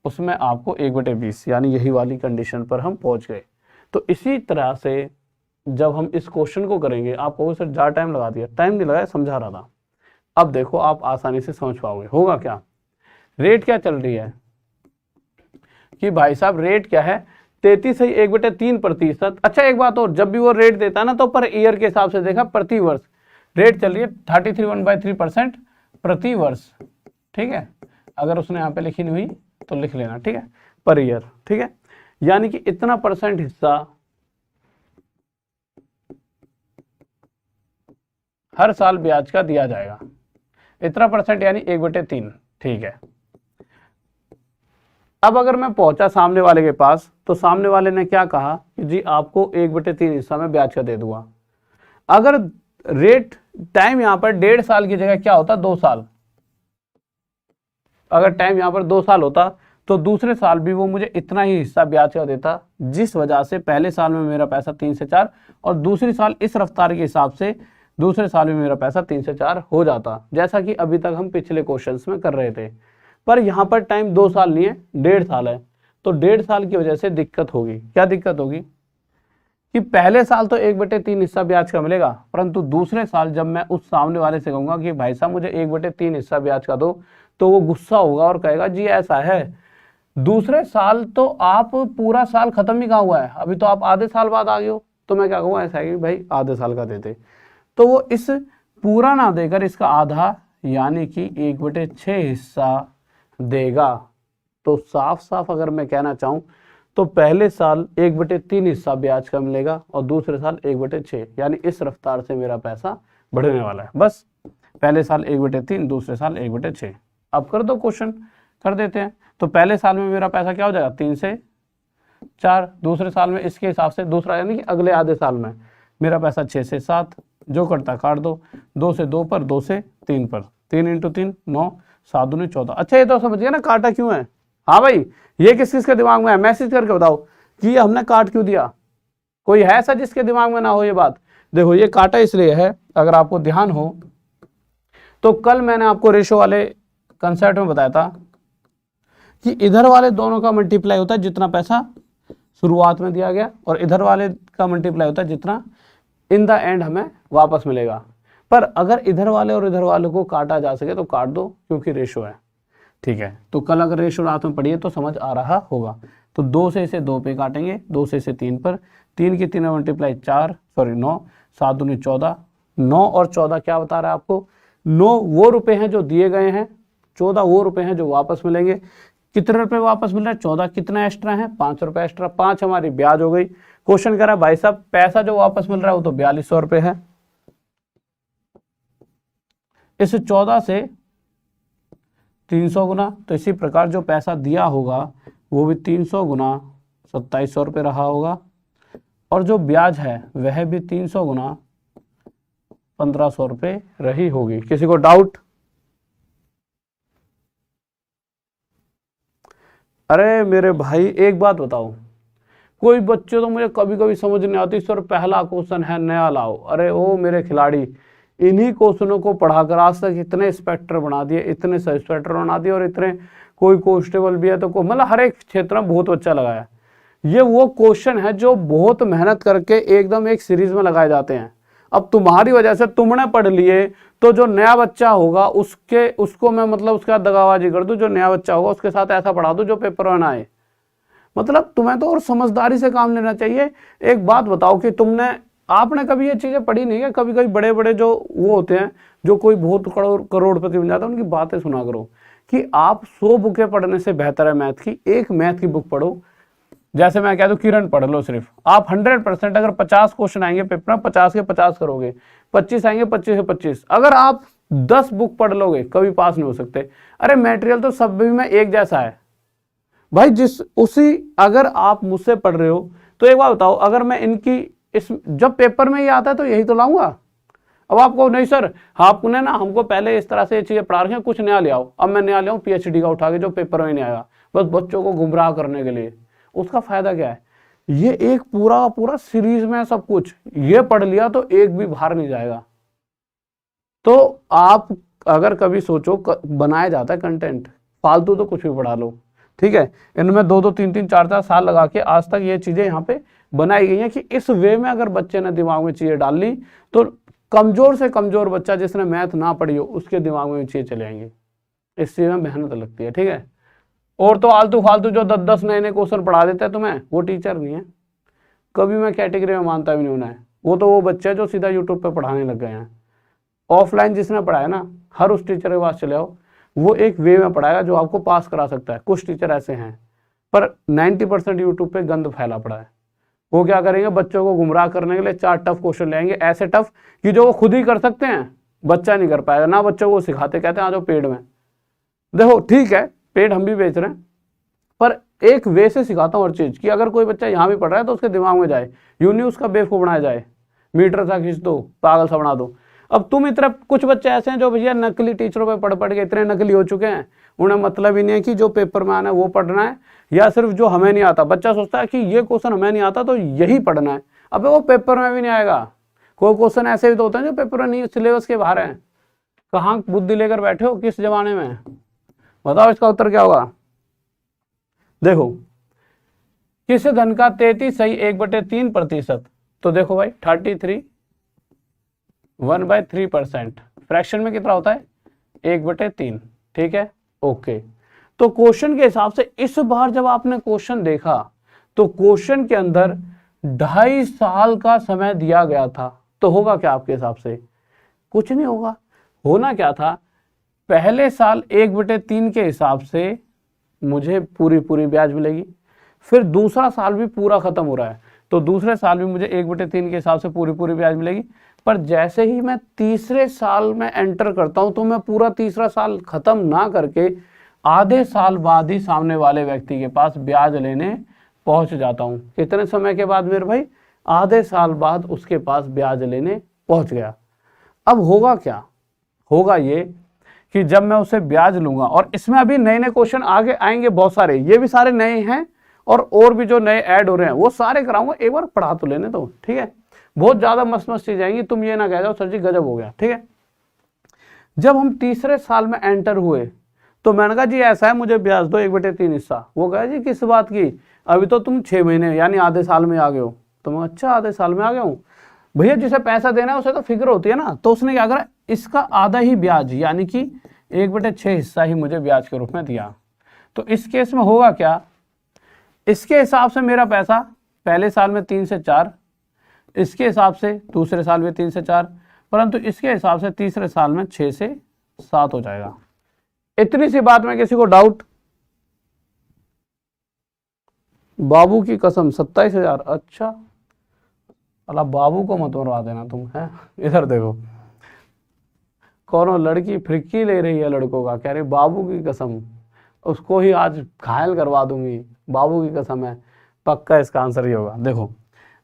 उसमें आपको 1/20, यानी यही वाली कंडीशन पर हम पहुंच गए। तो इसी तरह से जब हम इस क्वेश्चन को करेंगे, आपको सर ज़्यादा टाइम लगा दिया, टाइम नहीं लगाया, समझा रहा था। अब देखो आप आसानी से समझ पाओगे। होगा क्या, रेट क्या चल रही है कि भाई साहब रेट क्या है 33 से 1/3%। अच्छा एक बात और, जब भी वो रेट देता है ना तो पर ईयर के हिसाब से देखा, प्रति वर्ष रेट चल रही है 33 1/3% प्रति वर्ष, ठीक है। अगर उसने यहाँ पे लिखी नहीं हुई तो लिख लेना, ठीक है, पर ईयर, ठीक है। यानी कि इतना % हिस्सा हर साल ब्याज का दिया जाएगा, इतना % यानी 1/3, ठीक है। अब अगर मैं पहुंचा सामने वाले के पास तो सामने वाले ने क्या कहा कि जी आपको 1/3 हिस्सा में ब्याज का दे दूंगा। अगर रेट टाइम यहां पर 1.5 साल की जगह क्या होता 2 साल, अगर टाइम यहां पर 2 साल होता तो दूसरे साल भी वो मुझे इतना ही हिस्सा ब्याज का देता, जिस वजह से पहले साल में मेरा पैसा 3 से 4 और दूसरी साल इस रफ्तार के हिसाब से दूसरे साल में मेरा पैसा 3 से 4 हो जाता, जैसा कि अभी तक हम पिछले क्वेश्चंस में कर रहे थे। पर यहाँ पर टाइम 2 साल नहीं है 1.5 साल है, तो 1.5 साल की वजह से दिक्कत होगी। क्या दिक्कत होगी कि पहले साल तो 1/3 हिस्सा ब्याज का मिलेगा, परंतु दूसरे साल जब मैं उस सामने वाले से कहूंगा कि भाई साहब मुझे 1/3 हिस्सा ब्याज का दो, तो वो गुस्सा होगा और कहेगा जी ऐसा है, दूसरे साल तो आप पूरा साल खत्म ही कहा हुआ है, अभी तो आप आधे साल बाद आ गए हो। तो मैं क्या कहूँगा, ऐसा है कि भाई आधे साल का देते, तो वो इस पूरा ना देकर इसका आधा यानी कि 1/6 हिस्सा देगा। तो साफ साफ अगर मैं कहना चाहूं तो पहले साल 1/3 हिस्सा ब्याज का मिलेगा और दूसरे साल 1/6, यानी इस रफ्तार से मेरा पैसा बढ़ने वाला है। बस पहले साल 1/3, दूसरे साल 1/6। अब कर दो क्वेश्चन, कर देते हैं। तो पहले साल में मेरा पैसा क्या हो जाएगा 3 से 4, दूसरे साल में इसके हिसाब से दूसरा यानी कि अगले आधे साल में मेरा पैसा 6 से 7, जो करता काट दो, 2 से 2 पर, 2 से 3 पर, 3 × 3 9, 7 दूनी 14। अच्छा ये तो समझ गया ना काटा क्यों है। हाँ भाई ये किस किस के दिमाग में है, मैसेज करके बताओ कि हमने काट क्यों दिया। कोई है ऐसा जिसके दिमाग में ना हो ये बात। देखो ये काटा इसलिए है, अगर आपको ध्यान हो तो कल मैंने आपको रेशो वाले कंसेप्ट में बताया था कि इधर वाले दोनों का मल्टीप्लाई होता है जितना पैसा शुरुआत में दिया गया, और इधर वाले का मल्टीप्लाई होता है जितना इन द एंड हमें वापस मिलेगा। पर अगर इधर वाले और इधर वाले को काटा जा सके तो काट दो, क्योंकि रेशो है, ठीक है। तो कल अगर रेशो रात में पढ़िए तो समझ आ रहा होगा। तो 2 से इसे 2 पे काटेंगे, 2 से इसे 3 पर, 3 की 3 मल्टीप्लाई 9, 7 दूनी 14, 9 और 14 क्या बता रहा है आपको, 9 वो रुपए हैं जो दिए गए हैं 14 वो रुपए हैं जो वापस मिलेंगे। कितने रुपए वापस मिल रहे हैं? 14। कितना एक्स्ट्रा है? 5 रुपए एक्स्ट्रा। 5 हमारी ब्याज हो गई। क्वेश्चन कह रहा है भाई साहब पैसा जो वापस मिल रहा है वो तो 4200 रुपए है। इस 14 से 300 गुना, तो इसी प्रकार जो पैसा दिया होगा वो भी 300 गुना 2700 रुपये रहा होगा, और जो ब्याज है वह भी 300 गुना 1500 रुपये रही होगी। किसी को डाउट? अरे मेरे भाई एक बात बताओ, कोई बच्चे तो मुझे कभी कभी समझ नहीं आती, सर पहला क्वेश्चन है नया लाओ। अरे ओ मेरे खिलाड़ी, इन्हीं क्वेश्चनों को पढ़ाकर आज तक इतने इंस्पेक्टर बना दिए, इतने सब इंस्पेक्टर बना दिए, और इतने कोई कांस्टेबल भी है तो मतलब हर एक क्षेत्र में बहुत अच्छा लगाया। ये वो क्वेश्चन है जो बहुत मेहनत करके एकदम एक सीरीज में लगाए जाते हैं। अब तुम्हारी वजह से तुमने पढ़ लिए तो जो नया बच्चा होगा उसको मैं मतलब उसके साथ दगाबाजी कर दूं, जो नया बच्चा होगा उसके साथ ऐसा पढ़ा दूं जो पेपर में ना आए। मतलब तुम्हें तो और समझदारी से काम लेना चाहिए। एक बात बताओ कि आपने कभी ये चीजें पढ़ी नहीं है? कभी कभी बड़े बड़े जो वो होते हैं जो कोई बहुत करोड़पति बन जाता है, उनकी बातें सुना करो कि आप 100 बुकें पढ़ने से बेहतर है मैथ की एक मैथ की बुक पढ़ो। जैसे मैं कह दूं किरण पढ़ लो सिर्फ, आप 100% अगर 50 क्वेश्चन आएंगे पेपर में 50 के 50 करोगे, 25 आएंगे 25 के 25। अगर आप 10 बुक पढ़ लोगे कभी पास नहीं हो सकते। अरे मटेरियल तो सब में एक जैसा है भाई। अगर आप मुझसे पढ़ रहे हो तो एक बात बताओ, अगर मैं जब पेपर में ये आता है तो यही तो लाऊंगा। अब आपको नहीं सर आपने ना हमको पहले इस तरह से ये चीजें पढ़ा रखी हैं, कुछ नया ले आओ। अब मैं नया ले आऊं PhD का उठा के जो पेपर में नहीं आएगा, बस बच्चों को गुमराह करने के लिए। उसका फायदा क्या है? ये एक पूरा पूरा सीरीज में सब कुछ ये पढ़ लिया तो एक भी बाहर नहीं जाएगा। तो आप अगर कभी सोचो बनाया जाता है कंटेंट, फालतू तो कुछ भी पढ़ा लो, ठीक है। इनमें 2-2, 3-3, 4-4 साल लगा के आज तक ये चीजें यहाँ पे बनाई गई हैं कि इस वे में अगर बच्चे ने दिमाग में चीजें डाल ली तो कमजोर से कमजोर बच्चा जिसने मैथ ना पढ़ी हो उसके दिमाग में चीजें चले आएंगी। इस चीज में मेहनत लगती है, ठीक है। और तो आलतू फालतू जो 10-10 नए क्वेश्चन पढ़ा देते हैं तुम्हें, वो टीचर नहीं है। कभी मैं कैटेगरी में मानता भी नहीं उन्हें। वो तो वो बच्चे जो सीधा यूट्यूब पे पढ़ाने लग गए हैं। ऑफलाइन जिसने पढ़ाया ना, हर उस टीचर के पास चले आओ, वो एक वे में पढ़ाएगा जो आपको पास करा सकता है। कुछ टीचर ऐसे हैं, पर 90% यूट्यूब पे गंद फैला पड़ा है। वो क्या करेंगे, बच्चों को गुमराह करने के लिए 4 टफ क्वेश्चन लेंगे, ऐसे टफ कि जो वो खुद ही कर सकते हैं बच्चा नहीं कर पाएगा ना। बच्चों को सिखाते, कहते हैं आ जाओ पेड में। देखो ठीक है पेड हम भी बेच रहे हैं, पर एक वे से सिखाता हूँ हर चीज कि अगर कोई बच्चा यहाँ भी पढ़ रहा है तो उसके दिमाग में जाए, यूं नहीं उसका बेवकूफ बनाया जाए, मीटर सा खींच दो, पागल सा बना दो। अब तुम इतने कुछ बच्चे ऐसे हैं जो भैया नकली टीचरों पे पढ़ पढ़ के इतने नकली हो चुके हैं, उन्हें मतलब ही नहीं है कि जो पेपर में आना है वो पढ़ना है, या सिर्फ जो हमें नहीं आता। बच्चा सोचता है कि ये क्वेश्चन हमें नहीं आता तो यही पढ़ना है। अब वो पेपर में भी नहीं आएगा। कोई क्वेश्चन ऐसे भी तो होते हैं जो पेपर में नहीं, सिलेबस के बाहर है। कहाँ बुद्धि लेकर बैठे हो, किस जमाने में? बताओ इसका उत्तर क्या होगा। देखो किस धन का 33 सही 1/3%? तो देखो भाई 33 1/3%। फ्रैक्शन में कितना होता है? 1/3, ठीक है, ओके। तो क्वेश्चन के हिसाब से इस बार जब आपने क्वेश्चन देखा तो क्वेश्चन के अंदर 2.5 साल का समय दिया गया था, तो होगा क्या आपके हिसाब से? कुछ नहीं होगा। होना क्या था, पहले साल 1/3 के हिसाब से मुझे पूरी ब्याज मिलेगी, फिर दूसरा साल भी पूरा खत्म हो रहा है तो दूसरे साल भी मुझे 1/3 के हिसाब से पूरी ब्याज मिलेगी। पर जैसे ही मैं तीसरे साल में एंटर करता हूं तो मैं पूरा तीसरा साल खत्म ना करके आधे साल बाद ही सामने वाले व्यक्ति के पास ब्याज लेने पहुंच जाता हूं। कितने समय के बाद मेरे भाई? आधे साल बाद उसके पास ब्याज लेने पहुंच गया। अब होगा क्या? होगा ये कि जब मैं उसे ब्याज लूंगा, और इसमें अभी नए क्वेश्चन आगे आएंगे बहुत सारे, ये भी सारे नए हैं और भी जो नए ऐड हो रहे हैं वो सारे कराऊंगा। एक बार पढ़ा तो लेने दो, ठीक है। बहुत ज्यादा मस्त चीज आएंगी, तुम ये ना कह जाओ सर जी गजब हो गया, ठीक है। जब हम तीसरे साल में एंटर हुए तो मैंने कहा जी ऐसा है, मुझे ब्याज दो 1/3 हिस्सा। वो कहा जी किस बात की, अभी तो तुम 6 महीने यानी आधे साल में आ गए हो। तो मैं अच्छा आधे साल में आ गया हूँ भैया, जिसे पैसा देना है उसे तो फिक्र होती है ना। तो उसने क्या करा, इसका आधा ही ब्याज यानी कि 1/6 हिस्सा ही मुझे ब्याज के रूप में दिया। तो इस केस में होगा क्या, इसके हिसाब से मेरा पैसा पहले साल में 3 से 4, इसके हिसाब से दूसरे साल में 3 से 4, परंतु इसके हिसाब से तीसरे साल में 6 से 7 हो जाएगा। इतनी सी बात में किसी को डाउट? बाबू की कसम 27,000। अच्छा, अल्लाह बाबू को मत मरवा देना तुम है। इधर देखो, कौनो लड़की फ्रिक्की ले रही है लड़कों का, कह रही बाबू की कसम, उसको ही आज घायल करवा दूंगी, बाबू की कसम है। पक्का इसका आंसर ही होगा। देखो,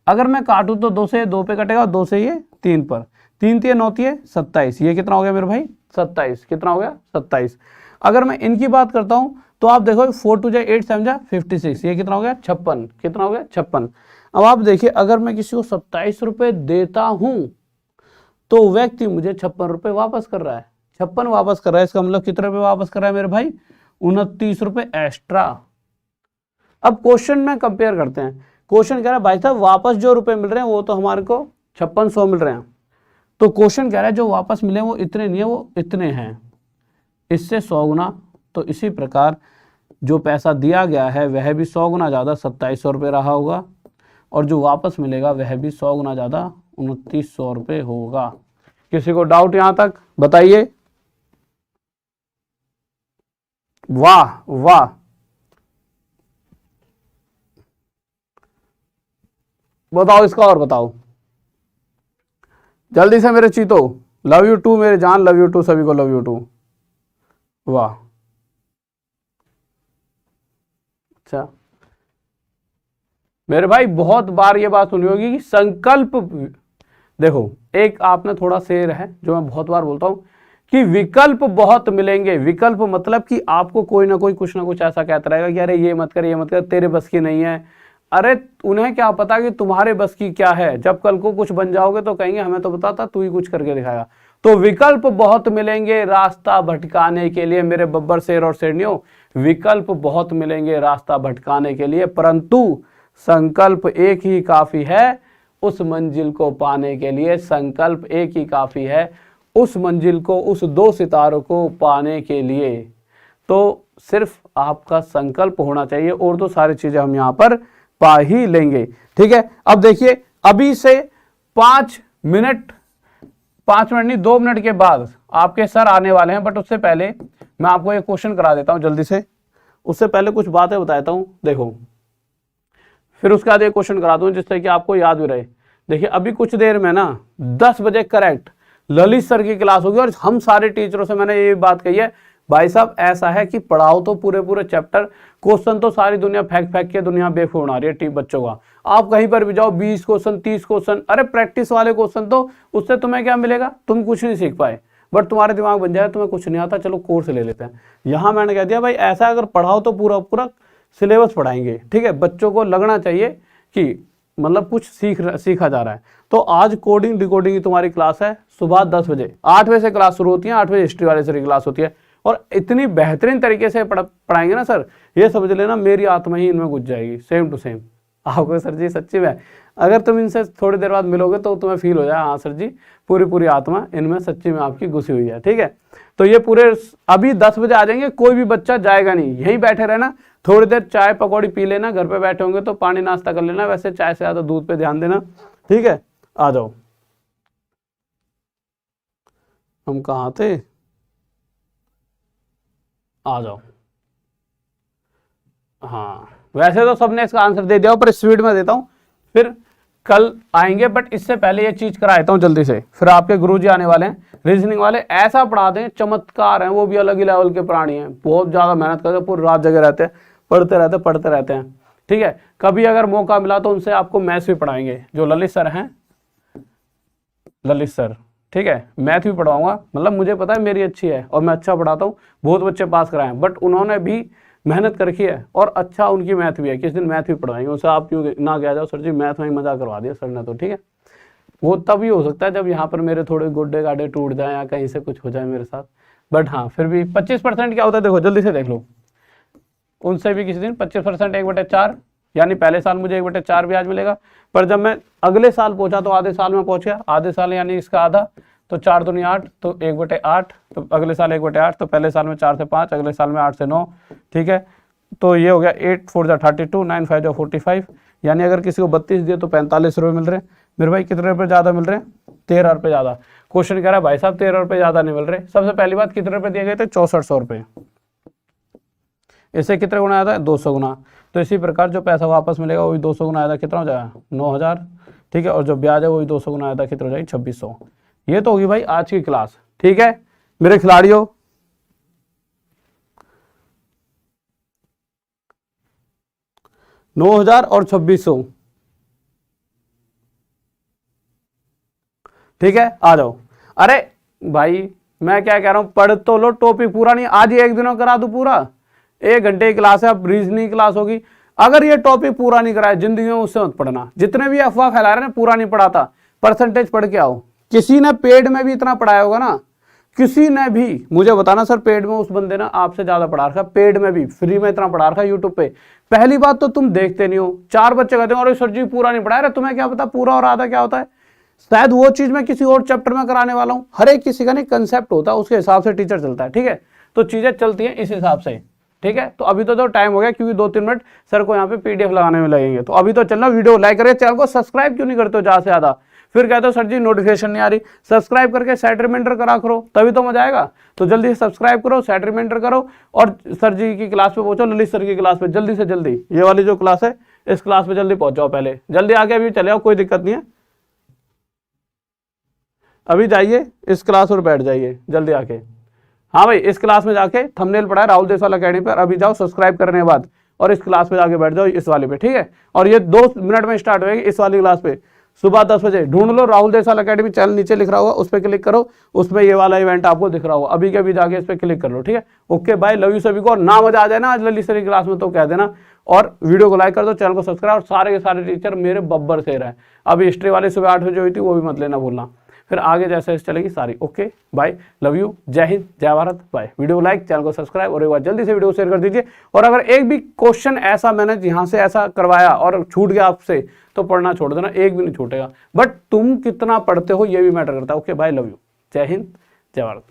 अगर मैं काटूं तो 2 से 2 पे कटेगा, 2 से ये 3 पर, 3 3 9 27। ये कितना हो गया मेरे भाई? 27। कितना हो गया? 27। अगर मैं इनकी बात करता हूं तो आप देखो 4 2 8 7 56। ये कितना हो गया? 56। कितना हो गया? 56। अब आप देखिए, अगर मैं किसी को 27 रुपए देता हूं तो व्यक्ति मुझे 56 रुपए वापस कर रहा है। 56 वापस कर रहा है, इसका मतलब कितने रुपए वापस कर रहा है मेरे भाई? 29 रुपए एक्स्ट्रा। अब क्वेश्चन में कंपेयर करते हैं। क्वेश्चन कह रहा है भाई साहब वापस जो रुपए मिल रहे हैं वो तो हमारे को 5600 मिल रहे हैं, तो क्वेश्चन कह रहा है जो वापस मिले वो इतने नहीं है, वो इतने हैं, इससे 100 गुना। तो इसी प्रकार जो पैसा दिया गया है वह भी 100 गुना ज़्यादा 2700 रुपये रहा होगा, और जो वापस मिलेगा वह भी 100 गुना ज़्यादा 2900 रुपये होगा। किसी को डाउट यहाँ तक? बताइए। वाह वाह, बताओ इसका और बताओ जल्दी से मेरे चीतो। लव यू टू मेरे जान, लव यू टू, सभी को लव यू टू। वाह, अच्छा मेरे भाई बहुत बार ये बात सुनी होगी कि संकल्प, देखो एक आपने थोड़ा शेर है जो मैं बहुत बार बोलता हूं कि विकल्प बहुत मिलेंगे। विकल्प मतलब कि आपको कोई ना कोई कुछ ना कुछ ऐसा कहता रहेगा कि अरे ये मत कर, ये मत कर, तेरे बस की नहीं है। अरे उन्हें क्या पता कि तुम्हारे बस की क्या है, जब कल को कुछ बन जाओगे तो कहेंगे हमें तो पता था, तू ही कुछ करके दिखाएगा। तो विकल्प बहुत मिलेंगे रास्ता भटकाने के लिए मेरे बब्बर शेर और शेरनियों, विकल्प बहुत मिलेंगे रास्ता भटकाने के लिए, परंतु संकल्प एक ही काफी है उस मंजिल को पाने के लिए। संकल्प एक ही काफी है उस मंजिल को, उस 2 सितारों को पाने के लिए। तो सिर्फ आपका संकल्प होना चाहिए और तो सारी चीजें हम यहाँ पर पा ही लेंगे। ठीक है, अब देखिए अभी से 5 मिनट नहीं 2 मिनट के बाद आपके सर आने वाले हैं, बट उससे पहले मैं आपको एक क्वेश्चन करा देता हूं जल्दी से। उससे पहले कुछ बातें बताता हूं, देखो फिर उसके बाद एक क्वेश्चन करा दूं जिससे कि आपको याद भी रहे। देखिए अभी कुछ देर में ना 10 बजे करेक्ट ललित सर की क्लास होगी, और हम सारे टीचरों से मैंने ये बात कही है भाई साहब ऐसा है कि पढ़ाओ तो पूरे पूरे चैप्टर, क्वेश्चन तो सारी दुनिया फेंक फेंक के दुनिया बेवकूफ बना रही है बच्चों का। आप कहीं पर भी जाओ 20 क्वेश्चन 30 क्वेश्चन, अरे प्रैक्टिस वाले क्वेश्चन, तो उससे तुम्हें क्या मिलेगा? तुम कुछ नहीं सीख पाए, बट तुम्हारे दिमाग बन जाए तुम्हें कुछ नहीं आता, चलो कोर्स ले लेते हैं। यहाँ मैंने कह दिया भाई ऐसा अगर पढ़ाओ तो पूरा पूरा सिलेबस पढ़ाएंगे। ठीक है, बच्चों को लगना चाहिए कि मतलब कुछ सीखा जा रहा है। तो आज कोडिंग डिकोडिंग की तुम्हारी क्लास है सुबह 10 बजे, 8 बजे से क्लास शुरू होती है, 8 बजे हिस्ट्री वाले सर की क्लास होती है, और इतनी बेहतरीन तरीके से पढ़ाएंगे ना सर, ये समझ लेना मेरी आत्मा ही इनमें घुस जाएगी सेम टू सेम। आपको सर जी सच्ची में अगर तुम इनसे थोड़ी देर बाद मिलोगे तो तुम्हें फील हो जाए हाँ सर जी पूरी पूरी आत्मा इनमें सच्ची में आपकी घुसी हुई है। ठीक है, तो ये पूरे अभी 10 बजे आ जाएंगे, कोई भी बच्चा जाएगा नहीं, यहीं बैठे रहना, थोड़ी देर चाय पकौड़ी पी लेना, घर पे बैठे होंगे तो पानी नाश्ता कर लेना, वैसे चाय से ज्यादा दूध पे ध्यान देना। ठीक है, आ जाओ। हम कहाँ थे? आ जाओ। हाँ वैसे तो सबने इसका आंसर दे दिया पर स्पीड में देता हूँ, फिर कल आएंगे, बट इससे पहले ये चीज करा देता हूँ जल्दी से। फिर आपके गुरुजी आने वाले हैं रीजनिंग वाले, ऐसा पढ़ा दें, चमत्कार हैं, वो भी अलग ही लेवल के प्राणी हैं, बहुत ज्यादा मेहनत करते हैं, पूरी रात जगह रहते हैं, पढ़ते रहते हैं। ठीक है, कभी अगर मौका मिला तो उनसे आपको मैथ्स भी पढ़ाएंगे, जो ललित सर हैं, ललित सर। ठीक है, मैथ भी पढ़ाऊंगा, मतलब मुझे पता है मेरी अच्छी है और मैं अच्छा पढ़ाता हूँ, बहुत बच्चे पास कराए हैं, बट उन्होंने भी मेहनत कर रखी है और अच्छा उनकी मैथ भी है, किस दिन मैथ भी पढ़ाएंगे उनसे। आप क्यों ना कह जाओ सर जी मैथ में ही मजा करवा दिया सर ने, तो ठीक है वो तभी हो सकता है जब यहाँ पर मेरे थोड़े गुड्डे गाड्डे टूट जाए या कहीं से कुछ हो जाए मेरे साथ, बट हाँ फिर भी 25% क्या होता है देखो जल्दी से देख लो, उनसे भी किसी दिन 25% 1/4, यानी पहले साल मुझे 1/4 ब्याज मिलेगा, पर जब मैं अगले साल पहुंचा तो आधे साल में पहुंच गया, आधे साल यानी इसका आधा, तो 4 दूनी 8, तो 1/8, तो अगले साल 1/8, तो पहले साल में 4 से 5, अगले साल में 8 से 9। ठीक है, तो ये हो गया 8 4 32, 9 5 45, यानी अगर किसी को 32 दिए तो 45 रुपये मिल रहे हैं। मेरे भाई कितने रुपये ज़्यादा मिल रहे हैं? 13 रुपये ज़्यादा। क्वेश्चन कह रहा है भाई साहब 13 रुपये ज़्यादा नहीं मिल रहे। सबसे पहली बात कितने रुपये दिए गए थे? 6400 रुपये। इससे कितने गुना आया था? 200 गुना। तो इसी प्रकार जो पैसा वापस मिलेगा वो भी 200 गुना आया था, कितना हो जाएगा? 9000। ठीक है, और जो ब्याज है वो भी 200 गुना आया था, कितना हो जाएगी? 2600। ये तो होगी भाई आज की क्लास। ठीक है मेरे खिलाड़ियों, नौ 9000 और 2600। ठीक है आ जाओ। अरे भाई मैं क्या कह रहा हूं, पढ़ तो लो, टॉपिक पूरा नहीं। आज ही एक दिनों करा दूं पूरा, 1 घंटे की क्लास है, अब रीजनिंग क्लास होगी। अगर ये टॉपिक पूरा नहीं कराया जिंदगी में उससे मत पढ़ना। जितने भी अफवाह फैला रहे हैं पूरा नहीं पढ़ाता, परसेंटेज पढ़ के आओ। किसी ने पेड में भी इतना पढ़ाया होगा ना, किसी ने भी, मुझे बताना सर पेड में उस बंदे ने आपसे ज्यादा पढ़ा रखा, पेड में भी, फ्री में इतना पढ़ा रखा यूट्यूब पे। पहली बात तो तुम देखते नहीं हो। 4 बच्चे कहते हैं और सर जी पूरा नहीं पढ़ा रहे, तुम्हें क्या पता पूरा और आधा क्या होता है। शायद वो चीज मैं किसी और चैप्टर में कराने वाला हूं। हर एक किसी का नहीं कंसेप्ट होता है, उसके हिसाब से टीचर चलता है। ठीक है, तो चीजें चलती हैं इस हिसाब से। ठीक है, तो अभी तो टाइम हो गया, क्योंकि 2-3 मिनट सर को यहाँ पे पीडीएफ लगाने में लगेंगे। तो अभी तो चलना, वीडियो लाइक करिए, चैनल को सब्सक्राइब क्यों नहीं करते हो ज्यादा से ज्यादा? फिर कहते हो सर जी नोटिफिकेशन नहीं आ रही। सब्सक्राइब करके सेट रिमाइंडर करा करो, तभी तो मजा आएगा। तो जल्दी से सब्सक्राइब करो, सेट रिमाइंडर करो, और सर जी की क्लास पे पहुंचो, ललित सर की क्लास पे जल्दी से जल्दी। ये वाली जो क्लास है इस क्लास पे जल्दी पहुंच जाओ, पहले जल्दी आके अभी चले आओ, कोई दिक्कत नहीं है। अभी जाइए इस क्लास और बैठ जाइए जल्दी आके। हाँ भाई, इस क्लास में जाके थंबनेल पड़ा है राहुल देसवाल अकेडमी पर, अभी जाओ सब्सक्राइब करने के बाद और इस क्लास में जाके बैठ जाओ इस वाले पे। ठीक है, और ये 2 मिनट में स्टार्ट होगी इस वाली क्लास पे, सुबह 10 बजे। ढूंढ लो राहुल देसवाल अकेडमी, चैनल नीचे लिख रहा होगा, उस पर क्लिक करो, उसमें ये वाला इवेंट आपको दिख रहा होगा, अभी के अभी जाके इस पर क्लिक कर लो। ठीक है, ओके बाय, लव यू सभी को। और ना मजा आ जाए ना आज ललित सर की क्लास में तो कह देना, और वीडियो को लाइक कर दो, चैनल को सब्सक्राइब। और सारे के सारे टीचर मेरे बब्बर शेर हैं। अभी हिस्ट्री वाली सुबह 8 बजे हुई थी, वो भी मत लेना भूलना। फिर आगे जैसे चलेगी सारी। ओके बाय, लव यू, जय हिंद, जय Bharat, bye. Video like, channel को सब्सक्राइब, और एक बार जल्दी से वीडियो शेयर कर दीजिए। और अगर एक भी क्वेश्चन ऐसा मैंने यहाँ से ऐसा करवाया और छूट गया आपसे, तो पढ़ना छोड़ देना, एक भी नहीं छूटेगा। बट तुम कितना पढ़ते हो ये भी मैटर करता है। ओके बाय, लव यू, जय हिंद, जय भारत।